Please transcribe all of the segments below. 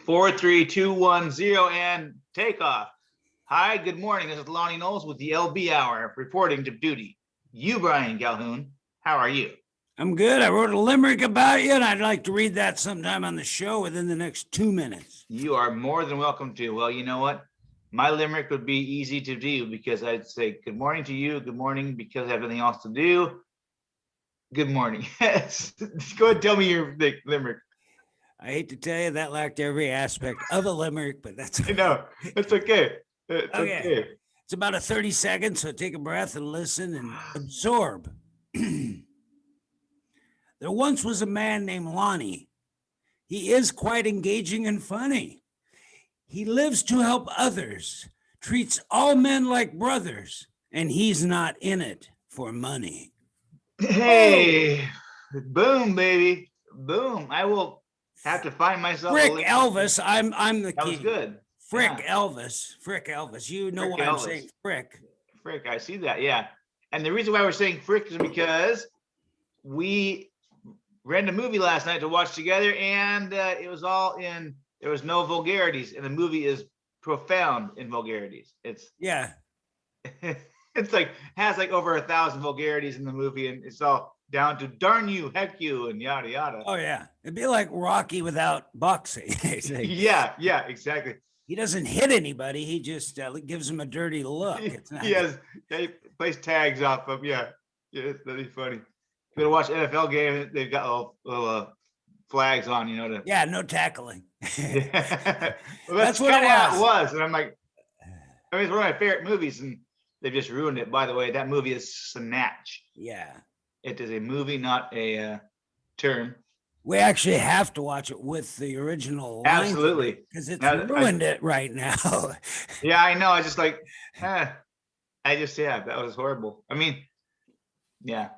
43210 and takeoff. Hi, good morning. This is Lonnie Knowles with the LB Hour reporting to duty. You, Brian Calhoun, how are you? I'm good. I wrote a limerick about you, and I'd like to read that sometime on the show within the next 2 minutes. You are more than welcome to. Well, you know what? My limerick would be easy to do because I'd say good morning to you. Good morning because I have nothing else to do. Good morning. Go ahead and tell me your limerick. I hate to tell you that lacked every aspect of a limerick, but that's I know. It's okay. It's okay. It's about a 30 seconds, so take a breath and listen and absorb. There once was a man named Lonnie. He is quite engaging and funny. He lives to help others, treats all men like brothers, and he's not in it for money. Hey, boom, baby. Boom. I will have to find myself Frick Elvis. I'm the That king. was good. Frick Yeah. Elvis. Frick Elvis. You know Frick why I'm Elvis. saying frick. Frick, I see that. Yeah. And the reason why we're saying frick is because we rented a movie last night to watch together, and it was all in, there was no vulgarities, and the movie is profound in vulgarities. It's Yeah. it's like has like over 1,000 vulgarities in the movie, and it's all down to darn you, heck you, and yada yada. Oh yeah. It'd be like Rocky without boxing. It's like, Yeah, exactly. he doesn't hit anybody. He just gives him a dirty look. It's not. He plays tags off of that'd be funny. You gotta watch NFL game. They've got little flags on, to Yeah, no tackling. yeah. Well, That's what kind it of how was. it was, and I'm like, I mean, it's one of my favorite movies, and they've just ruined it. By the way, that movie is Snatch. Yeah. It is a movie, not a term. We actually have to watch it with the original line. Absolutely. Because it's Now, ruined it right now. Yeah, I know. I just like, that was horrible. I mean, yeah,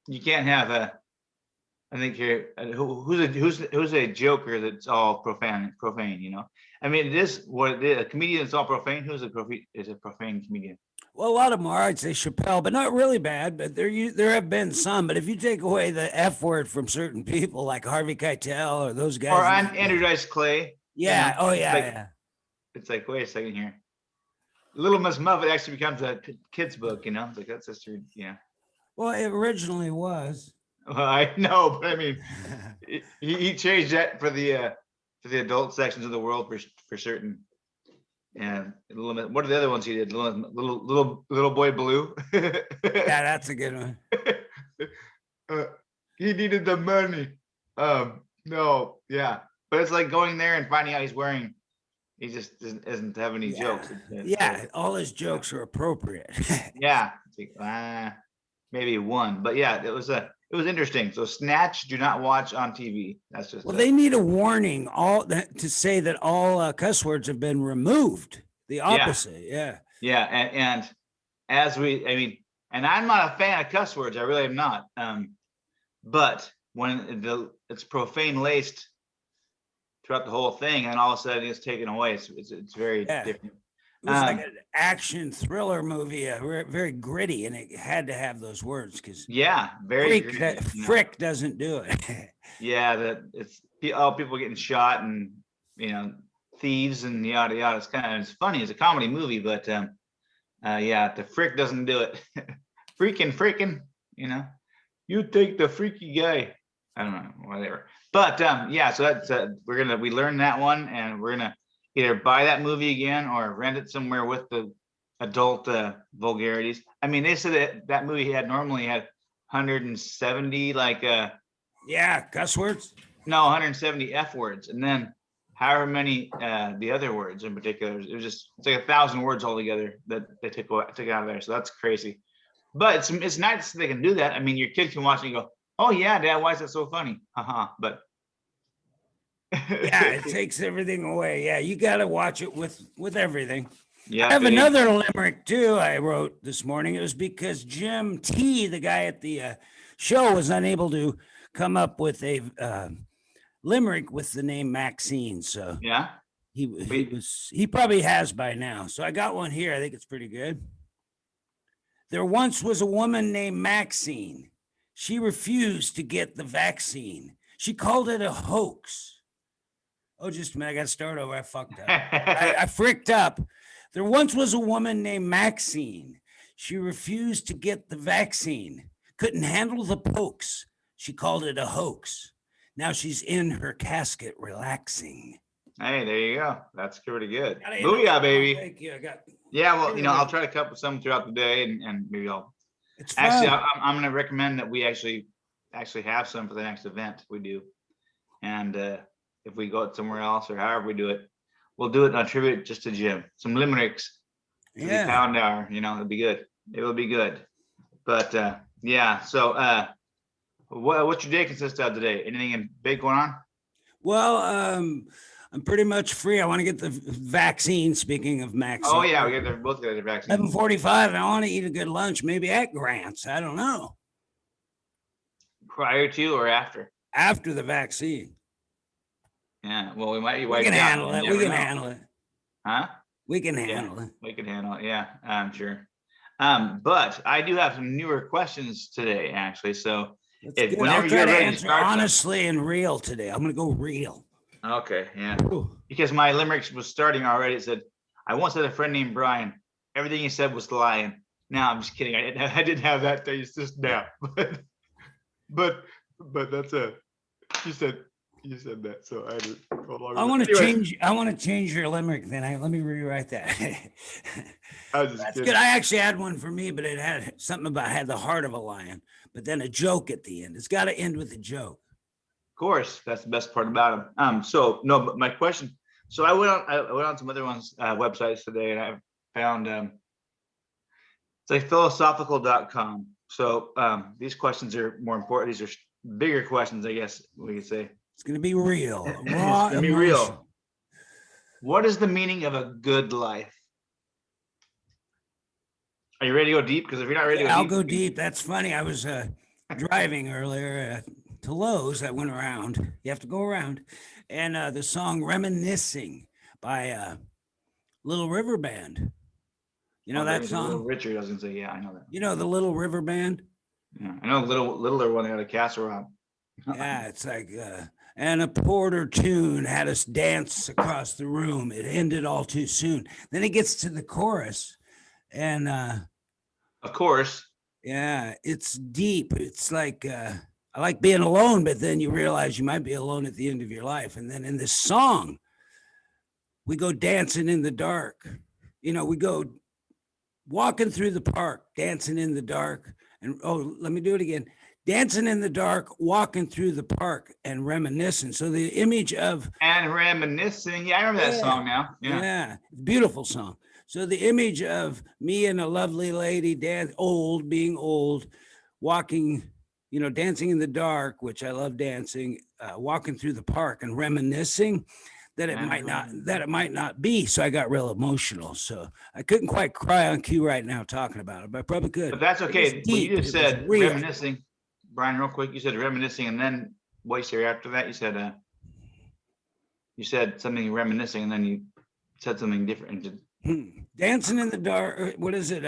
you can't have I think you're who's a joker that's all profane. I mean, it is what it is. A comedian that's all profane. Who's a profane comedian? Well, a lot of them are. I'd say Chappelle, but not really bad. But there have been some. But if you take away the F word from certain people, like Harvey Keitel or those guys, Or Andrew Dice Clay. Yeah. Oh yeah. Like, it's like, wait a second here. Little Miss Muffet actually becomes a kid's book. It's like that's just Well, it originally was. Well, I know, but I mean, he changed that for the adult sections of the world for certain. And what are the other ones he did? Little Boy Blue. Yeah, that's a good one. He needed the money. No, yeah, but it's like going there and finding out he's wearing. He just doesn't have any jokes. Yeah, all his jokes are appropriate. Yeah, it's like, maybe one, but yeah, it was interesting. So Snatch, do not watch on TV. That's just well, they need a warning to say that all cuss words have been removed. The opposite, yeah. And and I'm not a fan of cuss words. I really am not. But when it's profane laced throughout the whole thing, and all of a sudden it's taken away, it's very different. It was like an action thriller movie, very gritty, and it had to have those words because Frick doesn't do it. Yeah, it's all people getting shot and thieves and yada yada. It's funny. It's a comedy movie, but the Frick doesn't do it. freaking, you take the freaky guy. I don't know, whatever. But so that's we learned that one, and we're gonna either buy that movie again or rent it somewhere with the adult vulgarities. I mean, they said that movie normally had 170 cuss words. No, 170 F words, and then however many the other words in particular. It's like 1,000 words altogether that they took out of there. So that's crazy. But it's nice that they can do that. I mean, your kid can watch it and go, "Oh yeah, Dad, why is that so funny?" Haha. But yeah, it takes everything away. Yeah, you got to watch it with everything. Yeah, I have another limerick too. I wrote this morning. It was because Jim T, the guy at the show, was unable to come up with a limerick with the name Maxine. So yeah, he probably has by now. So I got one here. I think it's pretty good. There once was a woman named Maxine. She refused to get the vaccine. She called it a hoax. Oh, just a minute. I got to start over. I fucked up. I fricked up. There once was a woman named Maxine. She refused to get the vaccine, couldn't handle the pokes. She called it a hoax. Now she's in her casket relaxing. Hey, there you go. That's pretty good. Gotta end it. Booyah, baby. Thank you. I got Yeah, well, I'll try to come up with some throughout the day, and maybe I'll it's fun. actually. I'm going to recommend that we actually have some for the next event we do, and if we go somewhere else or however we do it, we'll do it on tribute just to Jim. Some limericks for the pound hour. It'll be good. It will be good. But yeah. So what's your day consist of today? Anything big going on? Well, I'm pretty much free. I want to get the vaccine. Speaking of Maxine. Oh yeah, we both got the vaccine. 7:45. I want to eat a good lunch, maybe at Grant's. I don't know. Prior to or after? After the vaccine. Yeah. Well, we might be. We can handle it. We can handle it. Huh? We can handle it. We can handle it. Yeah, I'm sure. But I do have some newer questions today, actually. So whenever you're ready to start, honestly and real today. I'm gonna go real. Okay, yeah. Ooh. Because my limericks was starting already. It said, I once had a friend named Brian. Everything he said was lying. No, I'm just kidding. I didn't have that taste just now. But that's it. You said that. So I just I want to change. I want to change your limerick. Then let me rewrite that. That's good. I actually had one for me, but it had something about had the heart of a lion, but then a joke at the end. It's got to end with a joke. Of course, that's the best part about them. So no, but my question. So I went on some other ones websites today, and I found it's like philosophical.com. So these questions are more important. These are bigger questions, I guess we could say. It's gonna be real. It's gonna be real. What is the meaning of a good life? Are you ready to go deep? Because if you're not ready to go I'll go deep. That's funny. I was driving earlier to Lowe's. I went around. You have to go around. And the song Reminiscing by Little River Band. You know that song? Little Richard, I was gonna say, yeah, I know that. You know the Little River Band? Yeah, I know littler one. They had a casserole. Yeah, it's like and a Porter tune had us dance across the room. It ended all too soon. Then it gets to the chorus, and of course, yeah, it's deep. It's like I like being alone, but then you realize you might be alone at the end of your life. And then in this song, we go dancing in the dark. We go walking through the park, dancing in the dark. And let me do it again. Dancing in the dark, walking through the park and reminiscing. So the image of and reminiscing. Yeah, I remember that song now. Yeah, beautiful song. So the image of me and a lovely lady, being old, walking, dancing in the dark, which I love dancing, walking through the park and reminiscing. That it might not be. So I got real emotional. So I couldn't quite cry on cue right now talking about it, but I probably could. But that's okay. You just said reminiscing, Brian, real quick. You said reminiscing, and then what you say after that? You said something reminiscing, and then you said something different. Dancing in the dark. What is it?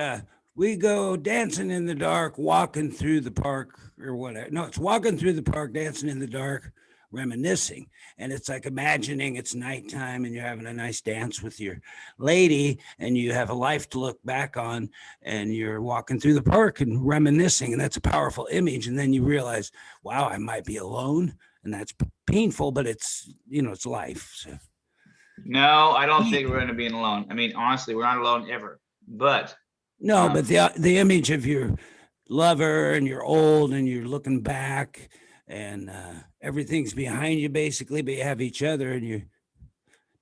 We go dancing in the dark, walking through the park, or whatever. No, it's walking through the park, dancing in the dark, reminiscing. And it's like imagining it's nighttime and you're having a nice dance with your lady and you have a life to look back on and you're walking through the park and reminiscing. And that's a powerful image. And then you realize, wow, I might be alone. And that's painful, but it's, it's life. So. No, I don't think we're going to be alone. I mean, honestly, we're not alone ever. But no, but the image of your lover and you're old and you're looking back and everything's behind you basically, but you have each other and you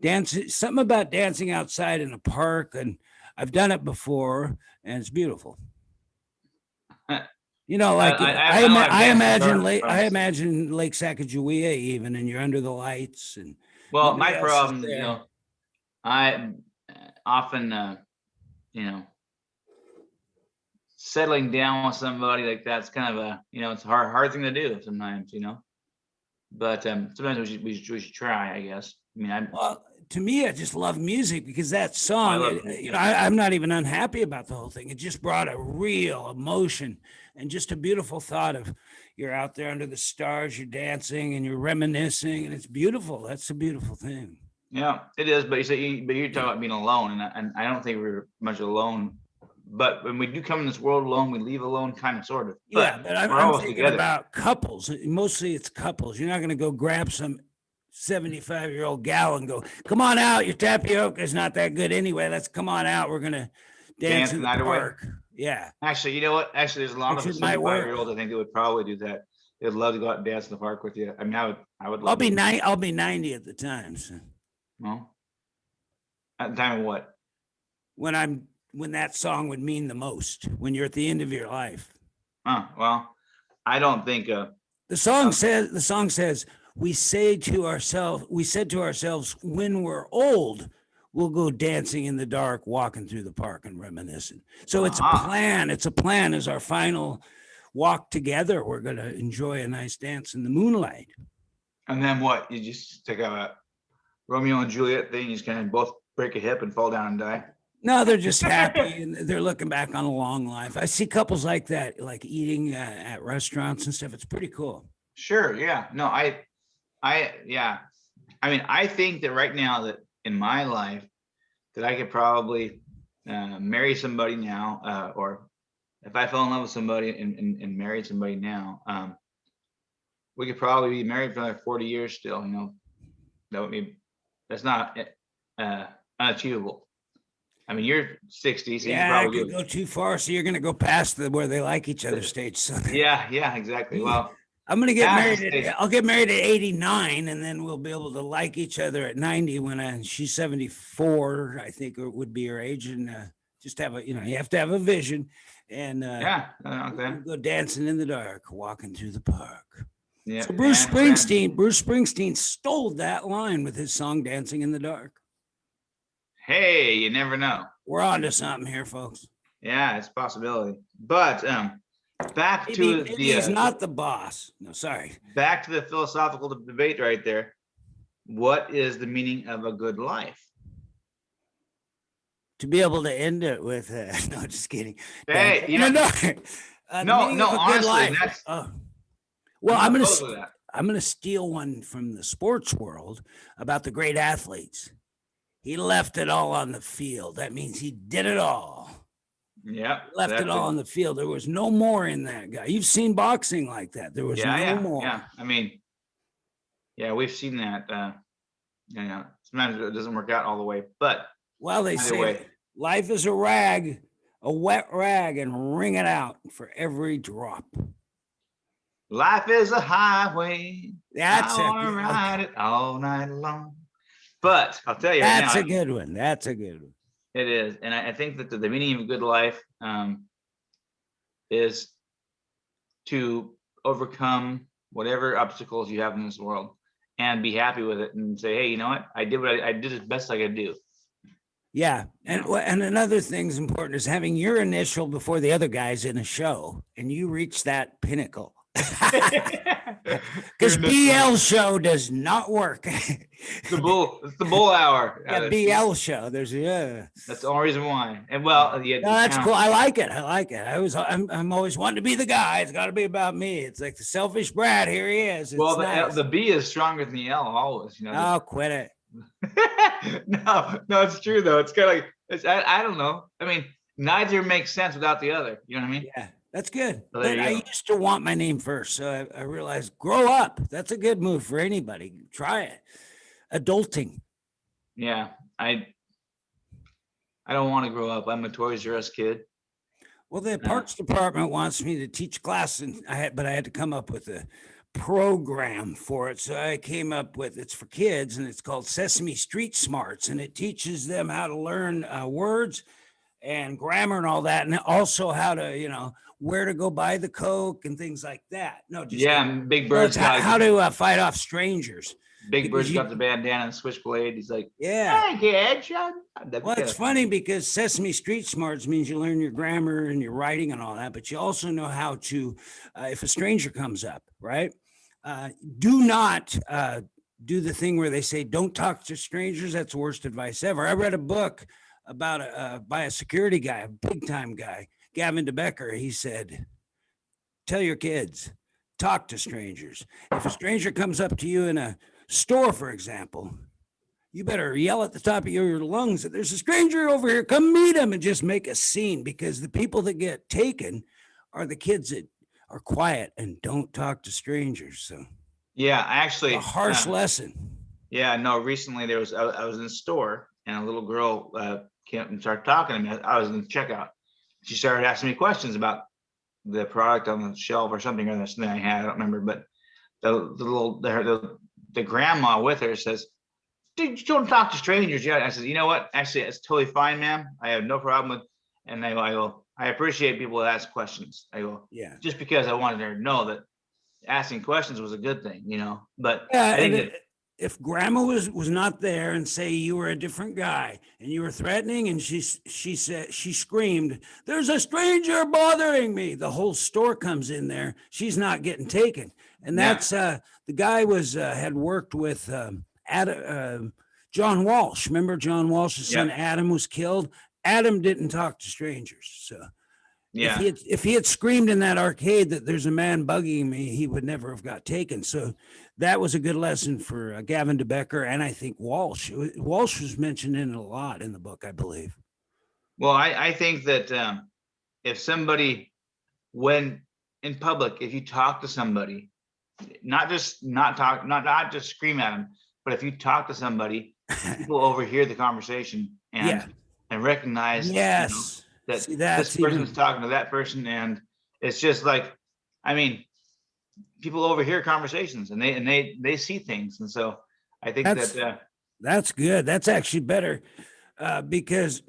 dance. Something about dancing outside in a park, and I've done it before, and it's beautiful. Like I imagine Lake Sacagawea even, and you're under the lights. And well, my problem, I often, settling down with somebody like that's kind of it's a hard thing to do sometimes, but sometimes we should try, I guess. I mean, to me, I just love music because that I song, love you know, I'm not even unhappy about the whole thing. It just brought a real emotion and just a beautiful thought of you're out there under the stars, you're dancing and you're reminiscing, and it's beautiful. That's a beautiful thing. Yeah, it is. But but you're talking about being alone, and I don't think we're much alone. But when we do come in this world alone, we leave alone, kind of, sort of. Yeah, But but I'm, we're I'm always thinking together. about couples. Mostly it's couples. You're not going to go grab some 75-year-old gal and go, come on out. Your tapioca is not that good anyway. Let's come on out. We're going to dance Dance in the the night away. park. Yeah. Actually, you know what? Actually, there's a lot Which of it might work. 75-year-olds I think that would probably do that. They'd love to go out and dance in the park with you. I mean, I would I'll love be to. I'll be 90 at the time. So Well, at the time of what? when that song would mean the most, when you're at the end of your life. Well, I don't think. The song says, we said to ourselves, when we're old, we'll go dancing in the dark, walking through the park and reminiscing. So it's a plan. It's a plan as our final walk together. We're going to enjoy a nice dance in the moonlight. And then what? You just take a Romeo and Juliet thing. You just kind of both break a hip and fall down and die. No, they're just happy and they're looking back on a long life. I see couples like that, like eating at restaurants and stuff. It's pretty cool. Sure. Yeah. No, yeah. I mean, I think that right now that in my life that I could probably marry somebody now, or if I fell in love with somebody and married somebody now, we could probably be married for another 40 years still. You know, that's not unachievable. I mean, you're 60, so Yeah, you I probably could go too far. So you're going to go past where they like each other stage. So yeah, exactly. Well, I'm going to get Yeah, married. I'll get married at 89, and then we'll be able to like each other at 90 when she's 74, I think it would be her age. And just have you have to have a vision. And yeah, okay. go dancing in the dark, walking through the park. Yeah. So Bruce Springsteen stole that line with his song "Dancing in the Dark." Hey, you never know. We're on to something here, folks. Yeah, it's a possibility. But back to maybe he's not the boss. No, sorry. Back to the philosophical debate right there. What is the meaning of a good life? To be able to end it with no, just kidding. Hey, no, honestly, that's well, I'm gonna steal one from the sports world about the great athletes. He left it all on the field. That means he did it all. Yeah. Left it all on the field. There was no more in that guy. You've seen boxing like that. There was no more. Yeah. I mean, yeah, we've seen that. Sometimes it doesn't work out all the way, but well, they say life is a rag, a wet rag, and wring it out for every drop. Life is a highway. That's I want to ride it all night long. But I'll tell you, that's a good one. That's a good one. It is, and I think that the meaning of a good life is to overcome whatever obstacles you have in this world and be happy with it and say, hey, you know what? I did what I did as best I could do. Yeah, and another thing's important is having your initial before the other guys in a show, and you reach that pinnacle. Because BL show does not work. It's the bull hour. Yeah, BL show. That's the only reason why. And well, yeah, no, that's cool. I like it. I'm always wanting to be the guy. It's got to be about me. It's like the selfish Brad. Here he is. It's well, nice. the B is stronger than the L always. Oh, quit it. No, it's true though. It's kind of like I don't know. I mean, neither makes sense without the other. You know what I mean? Yeah. That's good. So but I used to want my name first. So I realized grow up. That's a good move for anybody. Try it. Adulting. Yeah. I don't want to grow up. I'm a Toys R Us kid. Well, the parks department wants me to teach class, and I had to come up with a program for it. So I came up with, it's for kids, and it's called Sesame Street Smarts, and it teaches them how to learn words and grammar and all that, and also how to, where to go buy the Coke and things like that. No, just Big Bird's how to fight off strangers. Big Bird's got the bandana and switchblade. He's like, yeah. Hey, kid. Well, it's funny because Sesame Street Smarts means you learn your grammar and your writing and all that, but you also know how to, if a stranger comes up, right? Do not do the thing where they say, don't talk to strangers. That's the worst advice ever. I read a book about by a security guy, a big time guy, Gavin DeBecker. He said, tell your kids, talk to strangers. If a stranger comes up to you in a store, for example, you better yell at the top of your lungs that there's a stranger over here, come meet him, and just make a scene, because the people that get taken are the kids that are quiet and don't talk to strangers. So Yeah, actually, a harsh lesson. yeah, no, recently I was in the store and a little girl came up and started talking to me. I was in the checkout. She started asking me questions about the product on the shelf or something, or something I had, I don't remember, but the grandma with her says, dude, you don't talk to strangers yet. I said, you know what? Actually, it's totally fine, ma'am. I have no problem with, and I go, I appreciate people that ask questions. I go, Yeah. just because I wanted her to know that asking questions was a good thing, but Yeah, I think and that, if grandma was not there and say you were a different guy and you were threatening and she said, she screamed, there's a stranger bothering me, the whole store comes in there, she's not getting taken. And Yeah. that's the guy was had worked with John Walsh. Remember John Walsh's son Yeah. Adam was killed. Adam didn't talk to strangers. So yeah, if he had screamed in that arcade that there's a man bugging me, he would never have got taken. So that was a good lesson for Gavin DeBecker, and I think Walsh. Walsh was mentioned in it a lot in the book, I believe. well, I think that if somebody, when in public, if you talk to somebody, not just scream at them, but if you talk to somebody, people overhear the conversation Yeah. and recognize Yes. that See, this person's talking to that person, and it's just like, I mean, people overhear conversations and they see things, and so I think that's good. That's actually better because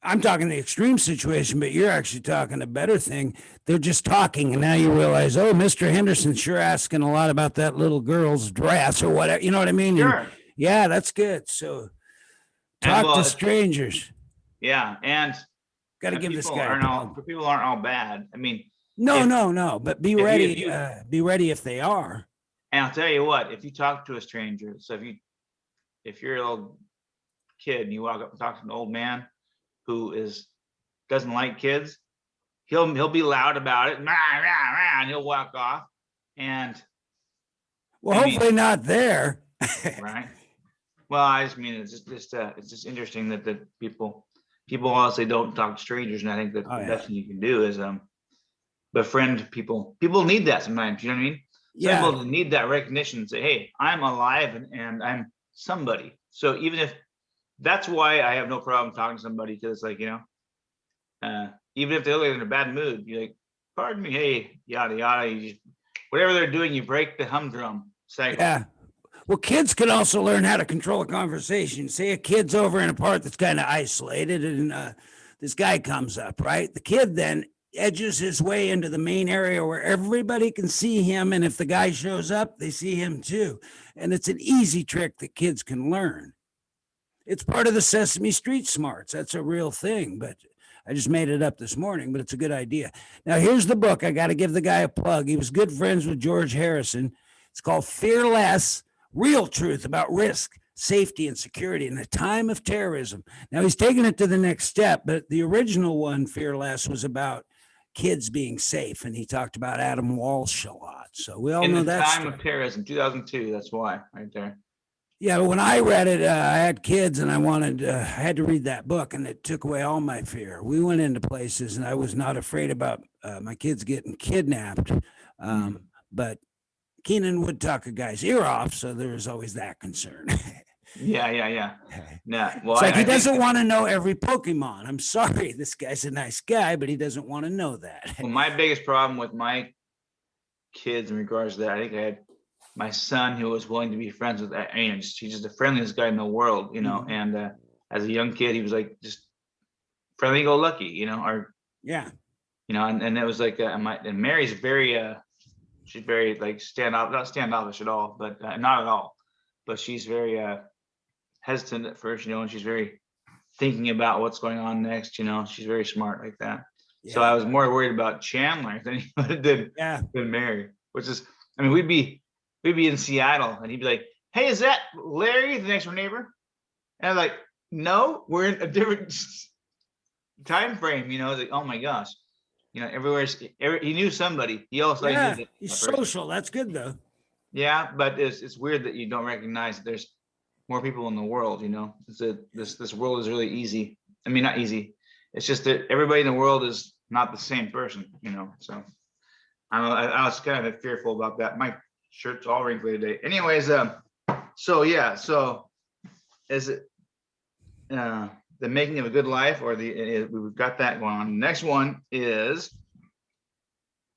I'm talking the extreme situation, but you're actually talking a better thing. They're just talking, and now you realize, oh, Mr. Henderson's sure asking a lot about that little girl's dress or whatever. You know what I mean? sure. Yeah, that's good. So And talk to strangers. Yeah, and Got to give this guy a plug. people aren't all bad. I mean, No, but be if ready. Be ready if they are. and I'll tell you what, if you talk to a stranger, so if you're a little kid and you walk up and talk to an old man who doesn't like kids, he'll be loud about it, and he'll walk off. And well, hopefully not there. Right. Well, I just mean it's just interesting that people honestly don't talk to strangers, and I think that the best thing you can do is befriend people. People need that sometimes. You know what I mean? Yeah. Some people need that recognition and say, hey, I'm alive and I'm somebody. So even if that's why I have no problem talking to somebody, because it's like, even if they look like in a bad mood, you're like, pardon me, hey, yada yada. Whatever they're doing, you break the humdrum cycle. Yeah. Well, kids can also learn how to control a conversation. Say a kid's over in a part that's kind of isolated, and this guy comes up, right? The kid then edges his way into the main area where everybody can see him, and if the guy shows up, they see him too. And it's an easy trick that kids can learn. It's part of the Sesame Street smarts. That's a real thing, but I just made it up this morning, but it's a good idea. Now, here's the book. I got to give the guy a plug. He was good friends with George Harrison. It's called Fear Less: Real Truth About Risk, Safety, and Security in a Time of Terrorism. Now, he's taking it to the next step, but the original one, Fear Less, was about kids being safe, and he talked about Adam Walsh a lot. So we all know that. In the Time of Terrorism, 2002, that's why, right there. Yeah, but when I read it, I had kids, and I had to read that book, and it took away all my fear. We went into places, and I was not afraid about my kids getting kidnapped, but Keenan would talk a guy's ear off, so there was always that concern. Yeah. Well, it's like he doesn't want to know every Pokemon. I'm sorry, this guy's a nice guy, but he doesn't want to know that. Well, my biggest problem with my kids in regards to that, I think I had my son who was willing to be friends with. He's just the friendliest guy in the world, And as a young kid, he was like just friendly, go lucky, or yeah, and it was like and Mary's very she's very like not standoffish at all, but not at all. But she's very hesitant at first, and she's very thinking about what's going on next. She's very smart like that. Yeah. So I was more worried about Chandler than he would have than Mary, which is, I mean, we'd be in Seattle, and he'd be like, hey, is that Larry, the next door neighbor? And I'm like, no, we're in a different time frame. It's like, oh my gosh, he knew somebody. He also knew Yeah, that, he's that person. social. That's good though. Yeah, but it's weird that you don't recognize that there's more people in the world. This world is really easy. I mean, not easy. It's just that everybody in the world is not the same person. So I was kind of fearful about that. My shirt's all wrinkly today. Anyways, so yeah, so is it the making of a good life, or we've got that going on. The next one is,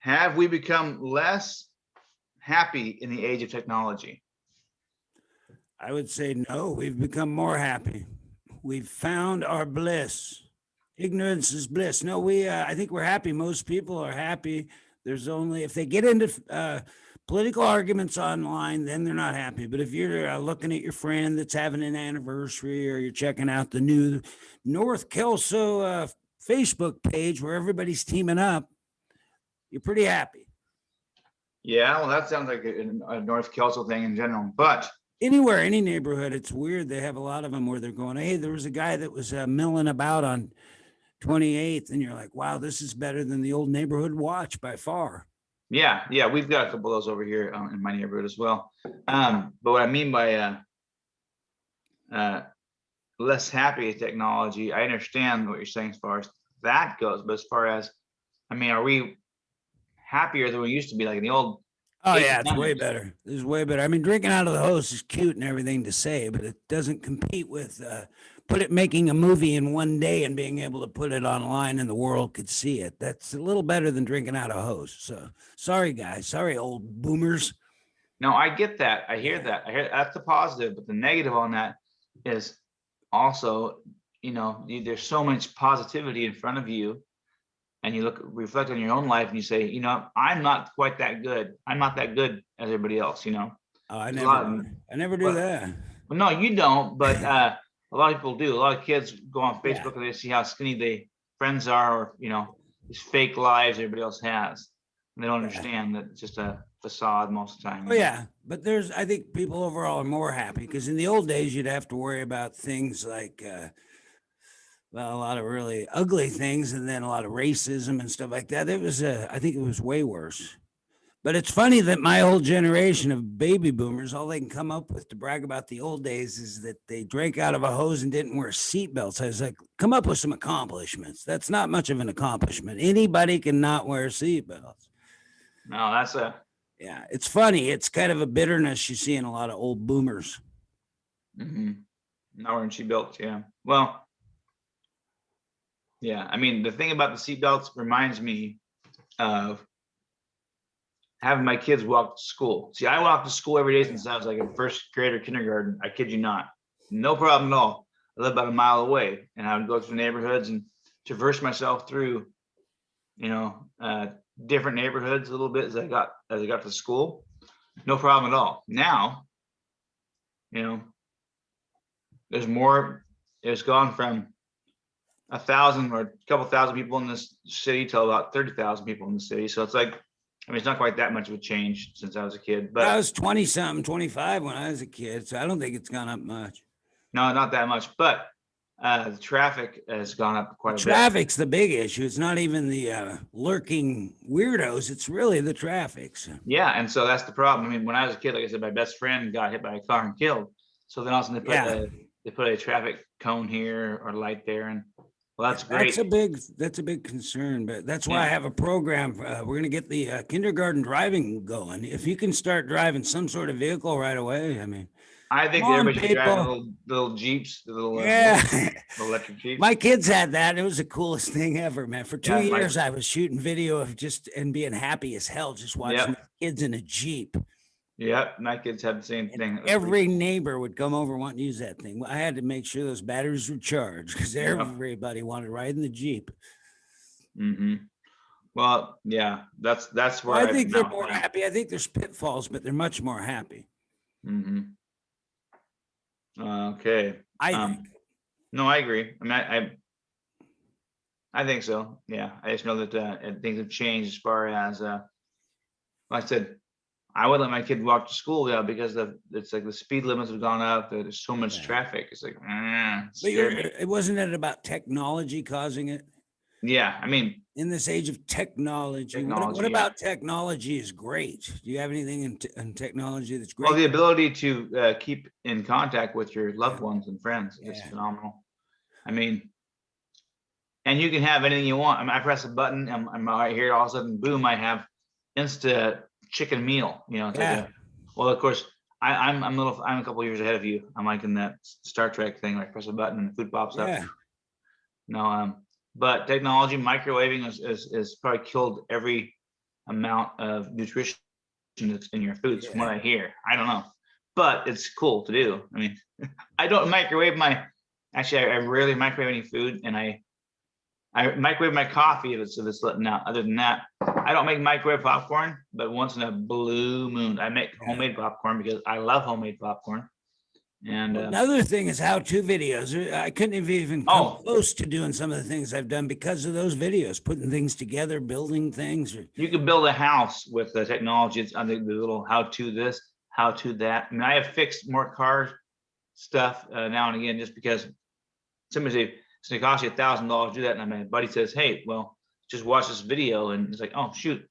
have we become less happy in the age of technology? I would say no. We've become more happy. We've found our bliss. Ignorance is bliss. No, I think we're happy. Most people are happy. There's only, if they get into political arguments online, then they're not happy. But if you're looking at your friend that's having an anniversary, or you're checking out the new North Kelso Facebook page where everybody's teaming up, you're pretty happy. Yeah, well, that sounds like a North Kelso thing in general, but Anywhere, any neighborhood, it's weird. They have a lot of them where they're going, hey, there was a guy that was milling about on 28th, and you're like, wow, this is better than the old neighborhood watch by far. yeah, we've got a couple of those over here in my neighborhood as well. But what I mean by less happy with technology, I understand what you're saying as far as that goes, but as far as, I mean, are we happier than we used to be, like in the old Oh, 80s, yeah, it's way 90s? better. This is way better. I mean, drinking out of the hose is cute and everything to say, but it doesn't compete with making a movie in one day and being able to put it online and the world could see it. That's a little better than drinking out of a hose. So sorry, guys. Sorry, old boomers. No, I get that. I hear Yeah. that. I hear that's the positive, but the negative on that is also, there's so much positivity in front of you, and you reflect on your own life, and you say, I'm not quite that good. I'm not that good as everybody else. Oh, There's a lot of, I never do but that. well, no, you don't, but a lot of people do. A lot of kids go on Yeah. Facebook and they see how skinny their friends are, or these fake lives everybody else has. And they don't Yeah. understand that it's just a facade most of the time. Oh, yeah. But I think people overall are more happy because in the old days, you'd have to worry about things like, well, a lot of really ugly things and then a lot of racism and stuff like that. I think it was way worse. But it's funny that my whole generation of baby boomers, all they can come up with to brag about the old days is that they drank out of a hose and didn't wear seatbelts. I was like, come up with some accomplishments. That's not much of an accomplishment. Anybody can not wear seatbelts. No, that's Yeah, it's funny. It's kind of a bitterness you see in a lot of old boomers. not wearing seatbelts. Yeah. Well, yeah. I mean, the thing about the seatbelts reminds me of having my kids walk to school. See, I walked to school every day since I was like in first grade or kindergarten. I kid you not. No problem at all. I live about a mile away, and I would go through neighborhoods and traverse myself through, different neighborhoods a little bit as I got to school. No problem at all. Now, there's more. It's gone from 1,000 or a couple thousand people in this city to about 30,000 people in the city. So it's like, I mean, it's not quite that much of a change since I was a kid, but I was 20 something, 25 when I was a kid. So I don't think it's gone up much. no, not that much. But the traffic has gone up quite a bit. Traffic's the big issue. It's not even the lurking weirdos. It's really the traffic. So. Yeah, and so that's the problem. I mean, when I was a kid, like I said, my best friend got hit by a car and killed. So then also they put a traffic cone here or light there, and well, that's great. That's a big concern, but that's why I have a program. We're going to get the kindergarten driving going. If you can start driving some sort of vehicle right away, I mean, I think everybody should drive little Jeeps, the little electric Jeeps. My kids had that. It was the coolest thing ever, man. For 2 years, I was shooting video of and being happy as hell, just watching kids in a Jeep. Yep, my kids had the same thing. Every neighbor would come over wanting to use that thing. I had to make sure those batteries were charged because everybody wanted to ride in the Jeep. Mm-hmm. Well, yeah, that's where I think they're more happy. I think there's pitfalls, but they're much more happy. Mm-hmm. Okay. I think. No, I agree. I mean, I think so. Yeah, I just know that things have changed as far as, like I said, I would let my kid walk to school, yeah, because it's like the speed limits have gone up. There's so much Yeah. traffic. It's like, But scared me. it wasn't it about technology causing it? Yeah, I mean, In this age of technology, what technology. Yeah. about technology is great? Do you have anything in technology that's Well, great? the ability to keep in contact with your loved ones and friends is Yeah. phenomenal. I mean, and you can have anything you want. I mean, I press a button, I'm right here. All of a sudden, boom! I have Insta chicken meal. You know, it's Yeah. like well, of course, I'm I'm a couple years ahead of you. I'm like in that Star Trek thing, like press a button and the food pops up. Yeah. No, but technology, microwaving is probably killed every amount of nutrition that's in your foods, from what I hear. I don't know, but it's cool to do. I mean, I don't microwave my. Actually, I rarely microwave any food, and I microwave my coffee if it's letting out. Other than that, I don't make microwave popcorn, but once in a blue moon, I make homemade popcorn because I love homemade popcorn. And Another thing is how-to videos. I couldn't have even come Oh. close to doing some of the things I've done because of those videos, putting things together, building things. you can build a house with the technology. It's on the little how-to this, how-to that. I mean, I have fixed more car stuff now and again just because somebody say it's gonna cost you $1,000 to do that, and my buddy says, "Hey, well, just watch this video," and it's like, "Oh shoot,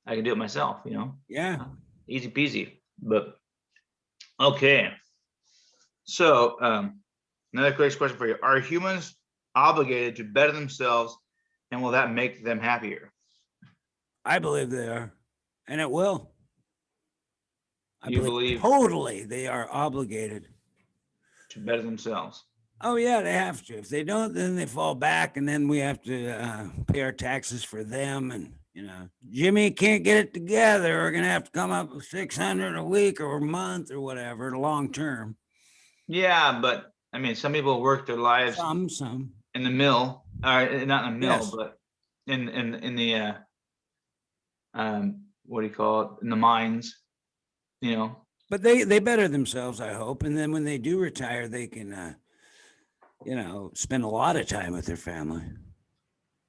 I can do it myself," you know, Yeah. easy peasy. But okay, so another quick question for you: are humans obligated to better themselves, and will that make them happier? I believe they are, and it will. I You believe believe totally they are obligated. to better themselves? Oh yeah, they have to. If they don't, then they fall back, and then we have to pay our taxes for them. And Jimmy can't get it together. We're gonna have to come up with 600 a week or a month or whatever, long term. Yeah, but I mean, some people work their lives Some. in the mill, or not in the mill, Yes. but in the what do you call it? In the mines, you know. But they better themselves, I hope. And then when they do retire, they can, spend a lot of time with their family.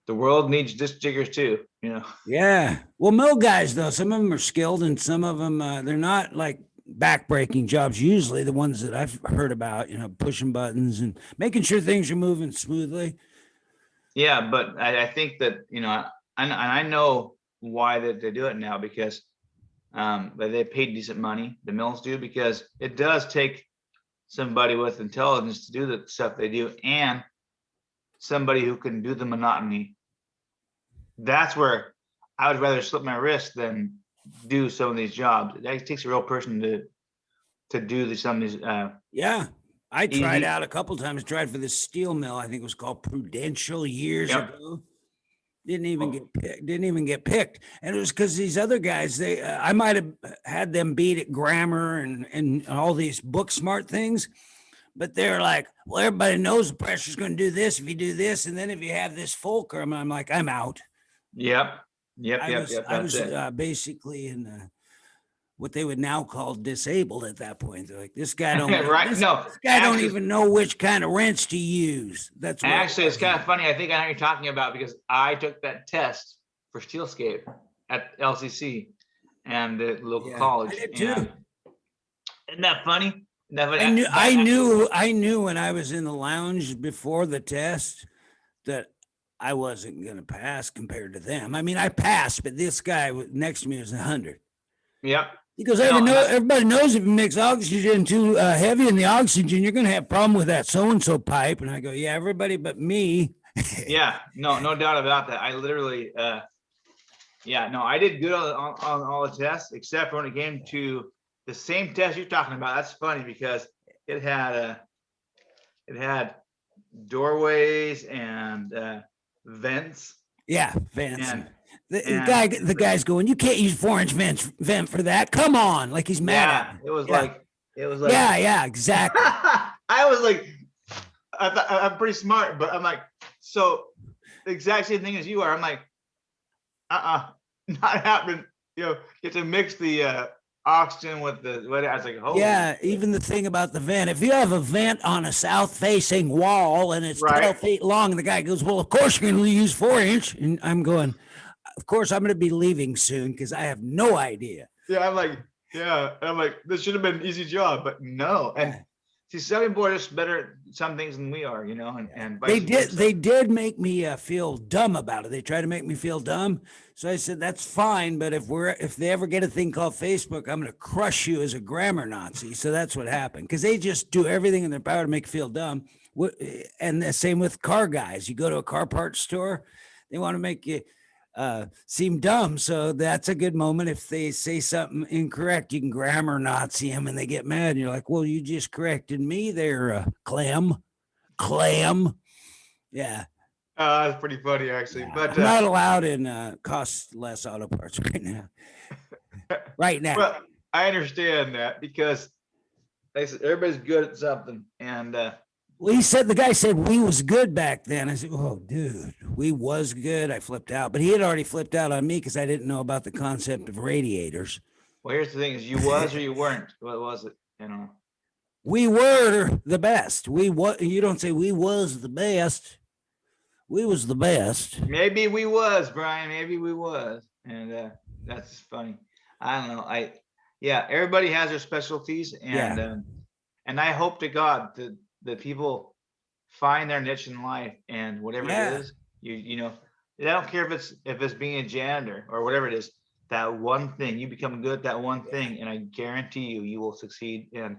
The world needs disc jiggers too, you know. Yeah. Well, mill guys, though, some of them are skilled and some of them, they're not like backbreaking jobs. Usually the ones that I've heard about, pushing buttons and making sure things are moving smoothly. Yeah, but I think that, and I know why that they do it now, because they pay decent money, the mills do, because it does take somebody with intelligence to do the stuff they do, and somebody who can do the monotony. That's where I would rather slip my wrist than do some of these jobs. It takes a real person to do some of these. Yeah. I tried Easy. out a couple times, tried for this steel mill. I think it was called Prudential years Yep. ago. Didn't even get picked. And it was because these other guys, I might have had them beat at grammar and all these book smart things, but they're like, well, everybody knows the pressure's going to do this if you do this, and then if you have this fulcrum, I'm like, I'm out. Yep. I was That's it. basically in what they would now call disabled at that point. They're like, this guy don't Right? this, No, this guy don't actually- even know which kind of wrench to use. That's what Actually, it's kind of funny. I think I know what you're talking about, because I took that test for Steelscape at LCC and the local college. I did too. and isn't that funny? I knew when I was in the lounge before the test that I wasn't going to pass compared to them. I mean, I passed, but this guy next to me was 100. Yep. He goes, No, everybody knows if you mix oxygen too heavy in the oxygen, you're going to have a problem with that so-and-so pipe. And I go, yeah, everybody but me. Yeah, no doubt about that. I literally, I did good on all the tests, except for when it came to the same test you're talking about. That's funny because it had doorways and vents. Yeah, vents. And The guy's going, you can't use 4-inch vent for that. Come on, like he's mad at me. It was Yeah. like Yeah, exactly. I was like, I'm pretty smart, but I'm like, so the exact same thing as you are. I'm like, not happening. You have to mix the oxygen with the. I was like, holy. Yeah, even the thing about the vent. If you have a vent on a south-facing wall and it's Right. 12 feet long, and the guy goes, well, of course you're going to use 4-inch. And I'm going, of course I'm going to be leaving soon because I have no idea. Yeah, I'm like, yeah. I'm like, this should have been an easy job, but no. And Yeah. see, some people are just better at some things than we are, and They vice did. versa. They did make me feel dumb about it. They tried to make me feel dumb. So I said, "That's fine, but if they ever get a thing called Facebook, I'm going to crush you as a grammar Nazi." So that's what happened because they just do everything in their power to make you feel dumb. And the same with car guys. You go to a car parts store, they want to make you seem dumb. So that's a good moment. If they say something incorrect, you can grammar Nazi them, and they get mad. And you're like, "Well, you just corrected me there, clam." Yeah. That's pretty funny, actually. Yeah. But I'm not allowed in cost less auto parts right now. Right now. well, I understand that because they said everybody's good at something, and Well, the guy said we was good back then. I said, "Oh, dude, we was good." I flipped out, but he had already flipped out on me because I didn't know about the concept of radiators. well, here's the thing: is you was or you weren't. What was it? We were the best. You don't say we was the best. We was the best. Maybe we was, Brian. Maybe we was, and that's funny. I don't know. Yeah, everybody has their specialties, and Yeah. I hope to God that people find their niche in life, and whatever it Yeah. is, I don't care if it's being a janitor or whatever it is. That one thing, you become good at that one thing, and I guarantee you will succeed. And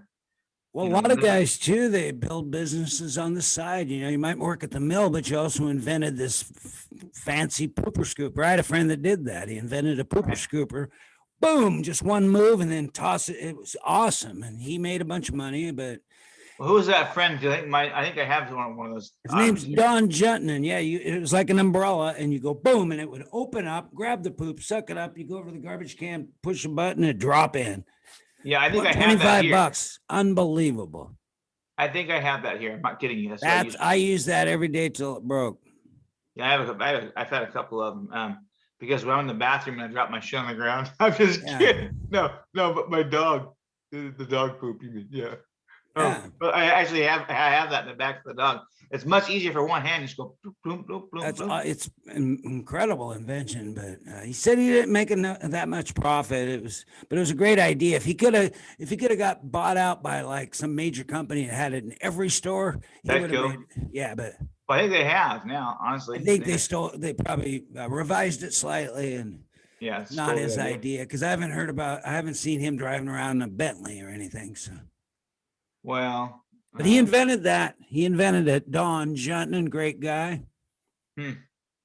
Well, a lot of guys too, they build businesses on the side. You might work at the mill, but you also invented this fancy pooper scooper. I had a friend that did that. He invented a pooper scooper. Boom, just one move and then toss it. It was awesome. And he made a bunch of money, but Well, who was that friend? Do you think I think I have one of those. his name's Don Jutton. And yeah, it was like an umbrella and you go boom and it would open up, grab the poop, suck it up. You go over to the garbage can, push a button and drop in. Yeah, I think I have that here. $25. Unbelievable. I think I have that here. I'm not kidding you. I use that every day till it broke. Yeah, I've had a couple of them. Because when I'm in the bathroom and I drop my shit on the ground, I'm just kidding. No, but my dog, the dog poop. You mean? Yeah. Yeah. But I actually have that in the back of the dog. It's much easier for one hand. Just go bloop, bloop, bloop, bloop, That's bloop. it's an incredible invention, but he said he didn't make that much profit. But it was a great idea. If he could have got bought out by like some major company and had it in every store, he would have made. Yeah, but well, I think they have now. Honestly, I think they probably revised it slightly, and yeah, it's not his idea because I haven't seen him driving around in a Bentley or anything. So, well, but he invented that. He invented it. Don Jutton, great guy.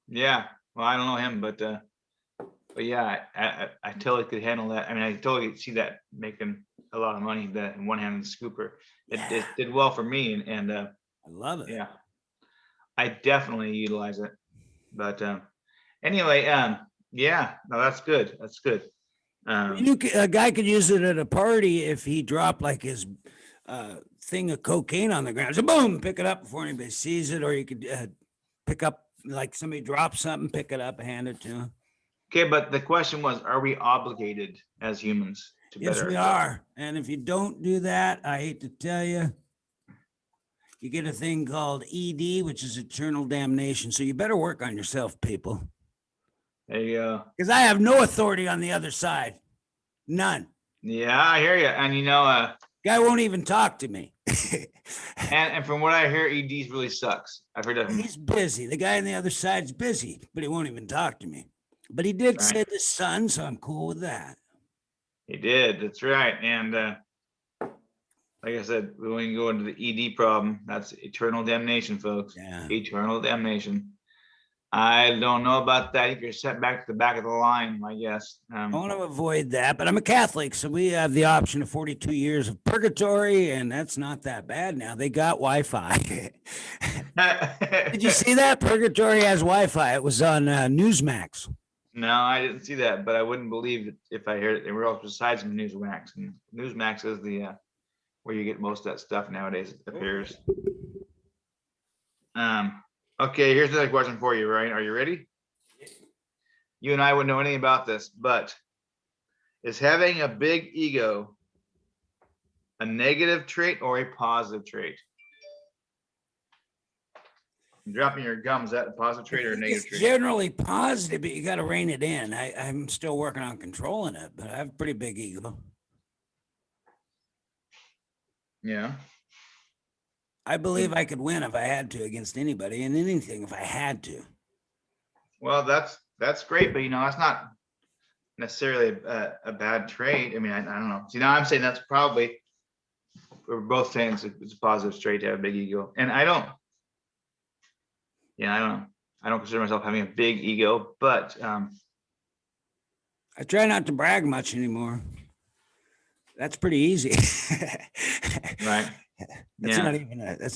Yeah. Well, I don't know him, but yeah, I totally could handle that. I mean, I totally could see that making a lot of money. That one-handed scooper, it did well for me, and I love it. Yeah, I definitely utilize it. But anyway, yeah, no, that's good. That's good. A guy could use it at a party if he dropped like his thing of cocaine on the ground. So boom, pick it up before anybody sees it, or you could pick up like somebody drops something, pick it up, hand it to him. Okay, but the question was, are we obligated as humans to better Yes, we are. And if you don't do that, I hate to tell you, you get a thing called ED, which is eternal damnation. So you better work on yourself, people. There you go. Because I have no authority on the other side. None. Yeah, I hear you. And guy won't even talk to me. and from what I hear, EDs really sucks. I've heard of him. He's busy. The guy on the other side's busy, but he won't even talk to me. But he did say the sun, so I'm cool with that. He did. That's right. And like I said, we won't go into the ED problem. That's eternal damnation, folks. Yeah. Eternal damnation. I don't know about that. You're set back to the back of the line, I guess. I want to avoid that, but I'm a Catholic, so we have the option of 42 years of purgatory, and that's not that bad now. They got Wi-Fi. Did you see that? Purgatory has Wi-Fi. It was on Newsmax. No, I didn't see that, but I wouldn't believe it if I heard it anywhere else besides Newsmax. And Newsmax is the where you get most of that stuff nowadays, it appears. Okay, here's another question for you, Ryan. Are you ready? You and I wouldn't know anything about this, but is having a big ego a negative trait or a positive trait? Dropping your gum, is that a positive trait or a negative It's trait? generally positive, but you got to rein it in. I'm still working on controlling it, but I have a pretty big ego. Yeah. I believe I could win if I had to against anybody and anything if I had to. Well, that's great, but that's not necessarily a bad trait. I mean, I don't know. See, now I'm saying that's probably, we're both saying it's a positive trait to have a big ego. And I don't know. I don't consider myself having a big ego, but I try not to brag much anymore. That's pretty easy. right. That's Yeah.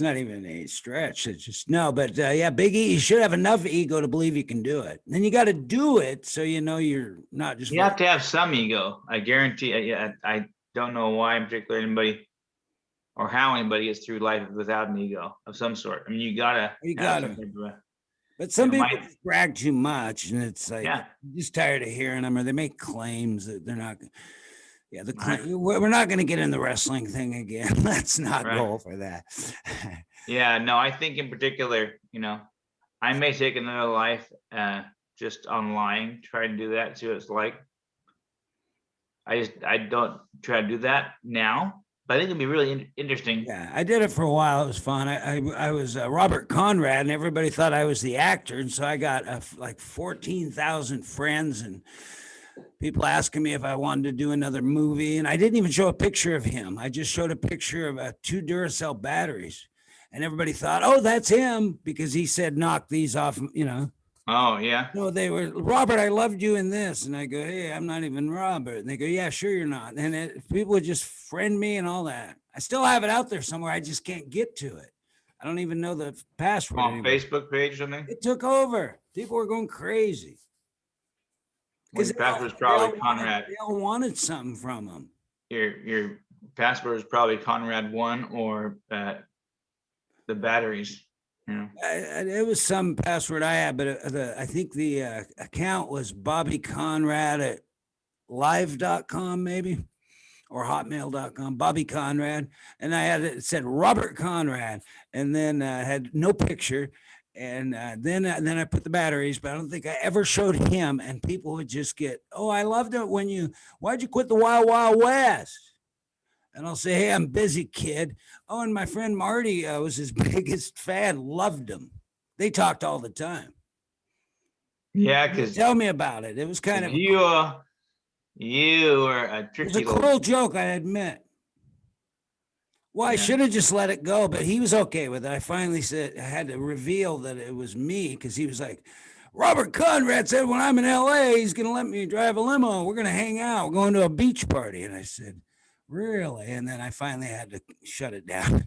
not even a stretch. It's just no, but yeah, big E. You should have enough ego to believe you can do it. Then you got to do it so you're not just. You have to have some ego. I guarantee. I don't know why in particular anybody or how anybody gets through life without an ego of some sort. I mean, you gotta. Have some type of But some Yeah, people just brag too much, and it's like Yeah. you're just tired of hearing them, or they make claims that they're not. Yeah, Right. we're not going to get in the wrestling thing again. Let's not Right. go for that. Yeah, no, I think in particular, I may take another life just on lying, try to do that, see what it's like. I don't try to do that now, but I think it'd be really interesting. Yeah, I did it for a while. It was fun. I was Robert Conrad, and everybody thought I was the actor, and so I got like 14,000 friends and people asking me if I wanted to do another movie, and I didn't even show a picture of him. I just showed a picture of 2 Duracell batteries, and everybody thought, "Oh, that's him," because he said, "Knock these off." Oh yeah. No, they were, "Robert, I loved you in this," and I go, "Hey, I'm not even Robert," and they go, "Yeah, sure you're not." And people would just friend me and all that. I still have it out there somewhere. I just can't get to it. I don't even know the password On anymore. Facebook page or something. It took over. People were going crazy. Well, your password is probably Conrad. They all wanted something from them. Your password is probably Conrad1 or the batteries. It was some password I had, but I think the account was Bobby Conrad at live.com maybe, or hotmail.com, Bobby Conrad. And it said Robert Conrad, and then had no picture. And then I put the batteries, but I don't think I ever showed him. And people would just get, "Oh, I loved it why'd you quit the Wild Wild West?" And I'll say, "Hey, I'm busy, kid." Oh, and my friend Marty was his biggest fan, loved him. They talked all the time. Yeah, because Tell me about it. It was kind of you were a it tricky was a little. cruel joke, I admit. Well, I Yeah. should have just let it go, but he was okay with it. I finally said I had to reveal that it was me because he was like, "Robert Conrad said when I'm in LA, he's going to let me drive a limo. We're going to hang out. We're going to a beach party." And I said, "Really?" And then I finally had to shut it down.